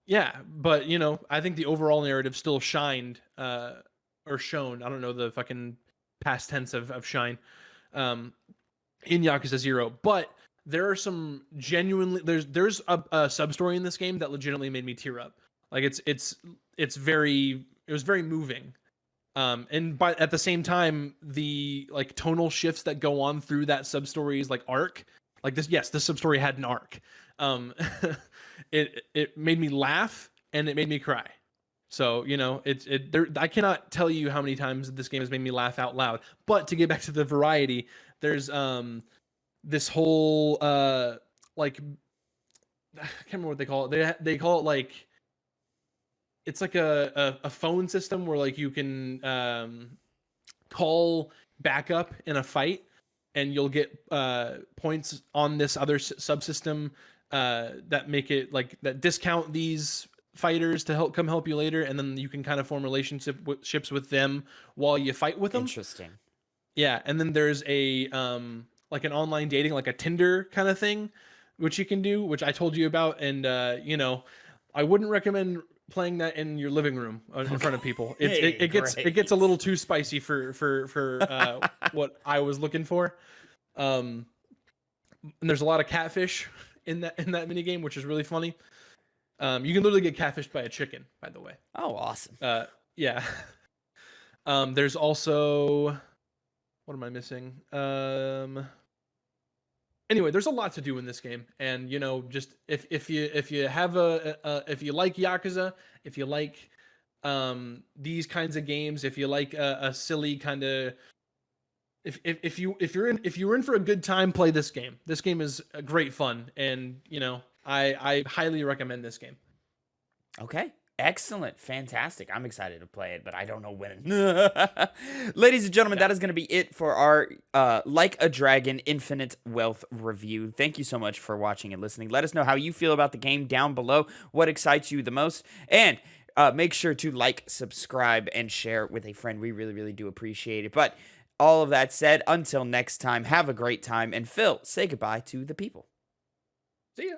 yeah, but you know, I think the overall narrative still shined or shone. I don't know the fucking past tense of shine in Yakuza 0, but there are some genuinely there's a sub story in this game that legitimately made me tear up. Like it was very moving. And at the same time, the like tonal shifts that go on through that sub story's like arc, like this sub story had an arc. It made me laugh and it made me cry. So, you know, I cannot tell you how many times this game has made me laugh out loud. But to get back to the variety, there's this whole like I can't remember what they call it. They call it like it's like a phone system where like you can call backup in a fight and you'll get points on this other subsystem that make it like that discount these fighters to help you later, and then you can kind of form relationships with them while you fight with them. Interesting. Yeah, and then there's a like an online dating, like a Tinder kind of thing, which you can do, which I told you about, and you know, I wouldn't recommend playing that in your living room in front of people. It gets a little too spicy for what I was looking for. And there's a lot of catfish in that mini game, which is really funny. You can literally get catfished by a chicken, by the way. Oh, awesome. Yeah. There's also, what am I missing? Anyway, there's a lot to do in this game, and you know, just if you have if you like Yakuza, if you like these kinds of games, if you like a silly kind of, if you're in for a good time, play this game. This game is a great fun, and you know, I highly recommend this game. Okay. Excellent. Fantastic. I'm excited to play it, but I don't know when. Ladies and gentlemen, that is going to be it for our Like a Dragon Infinite Wealth review. Thank you so much for watching and listening. Let us know how you feel about the game down below. What excites you the most? And make sure to like, subscribe, and share with a friend. We really, really do appreciate it. But all of that said, until next time, have a great time. And Phil, say goodbye to the people. See ya.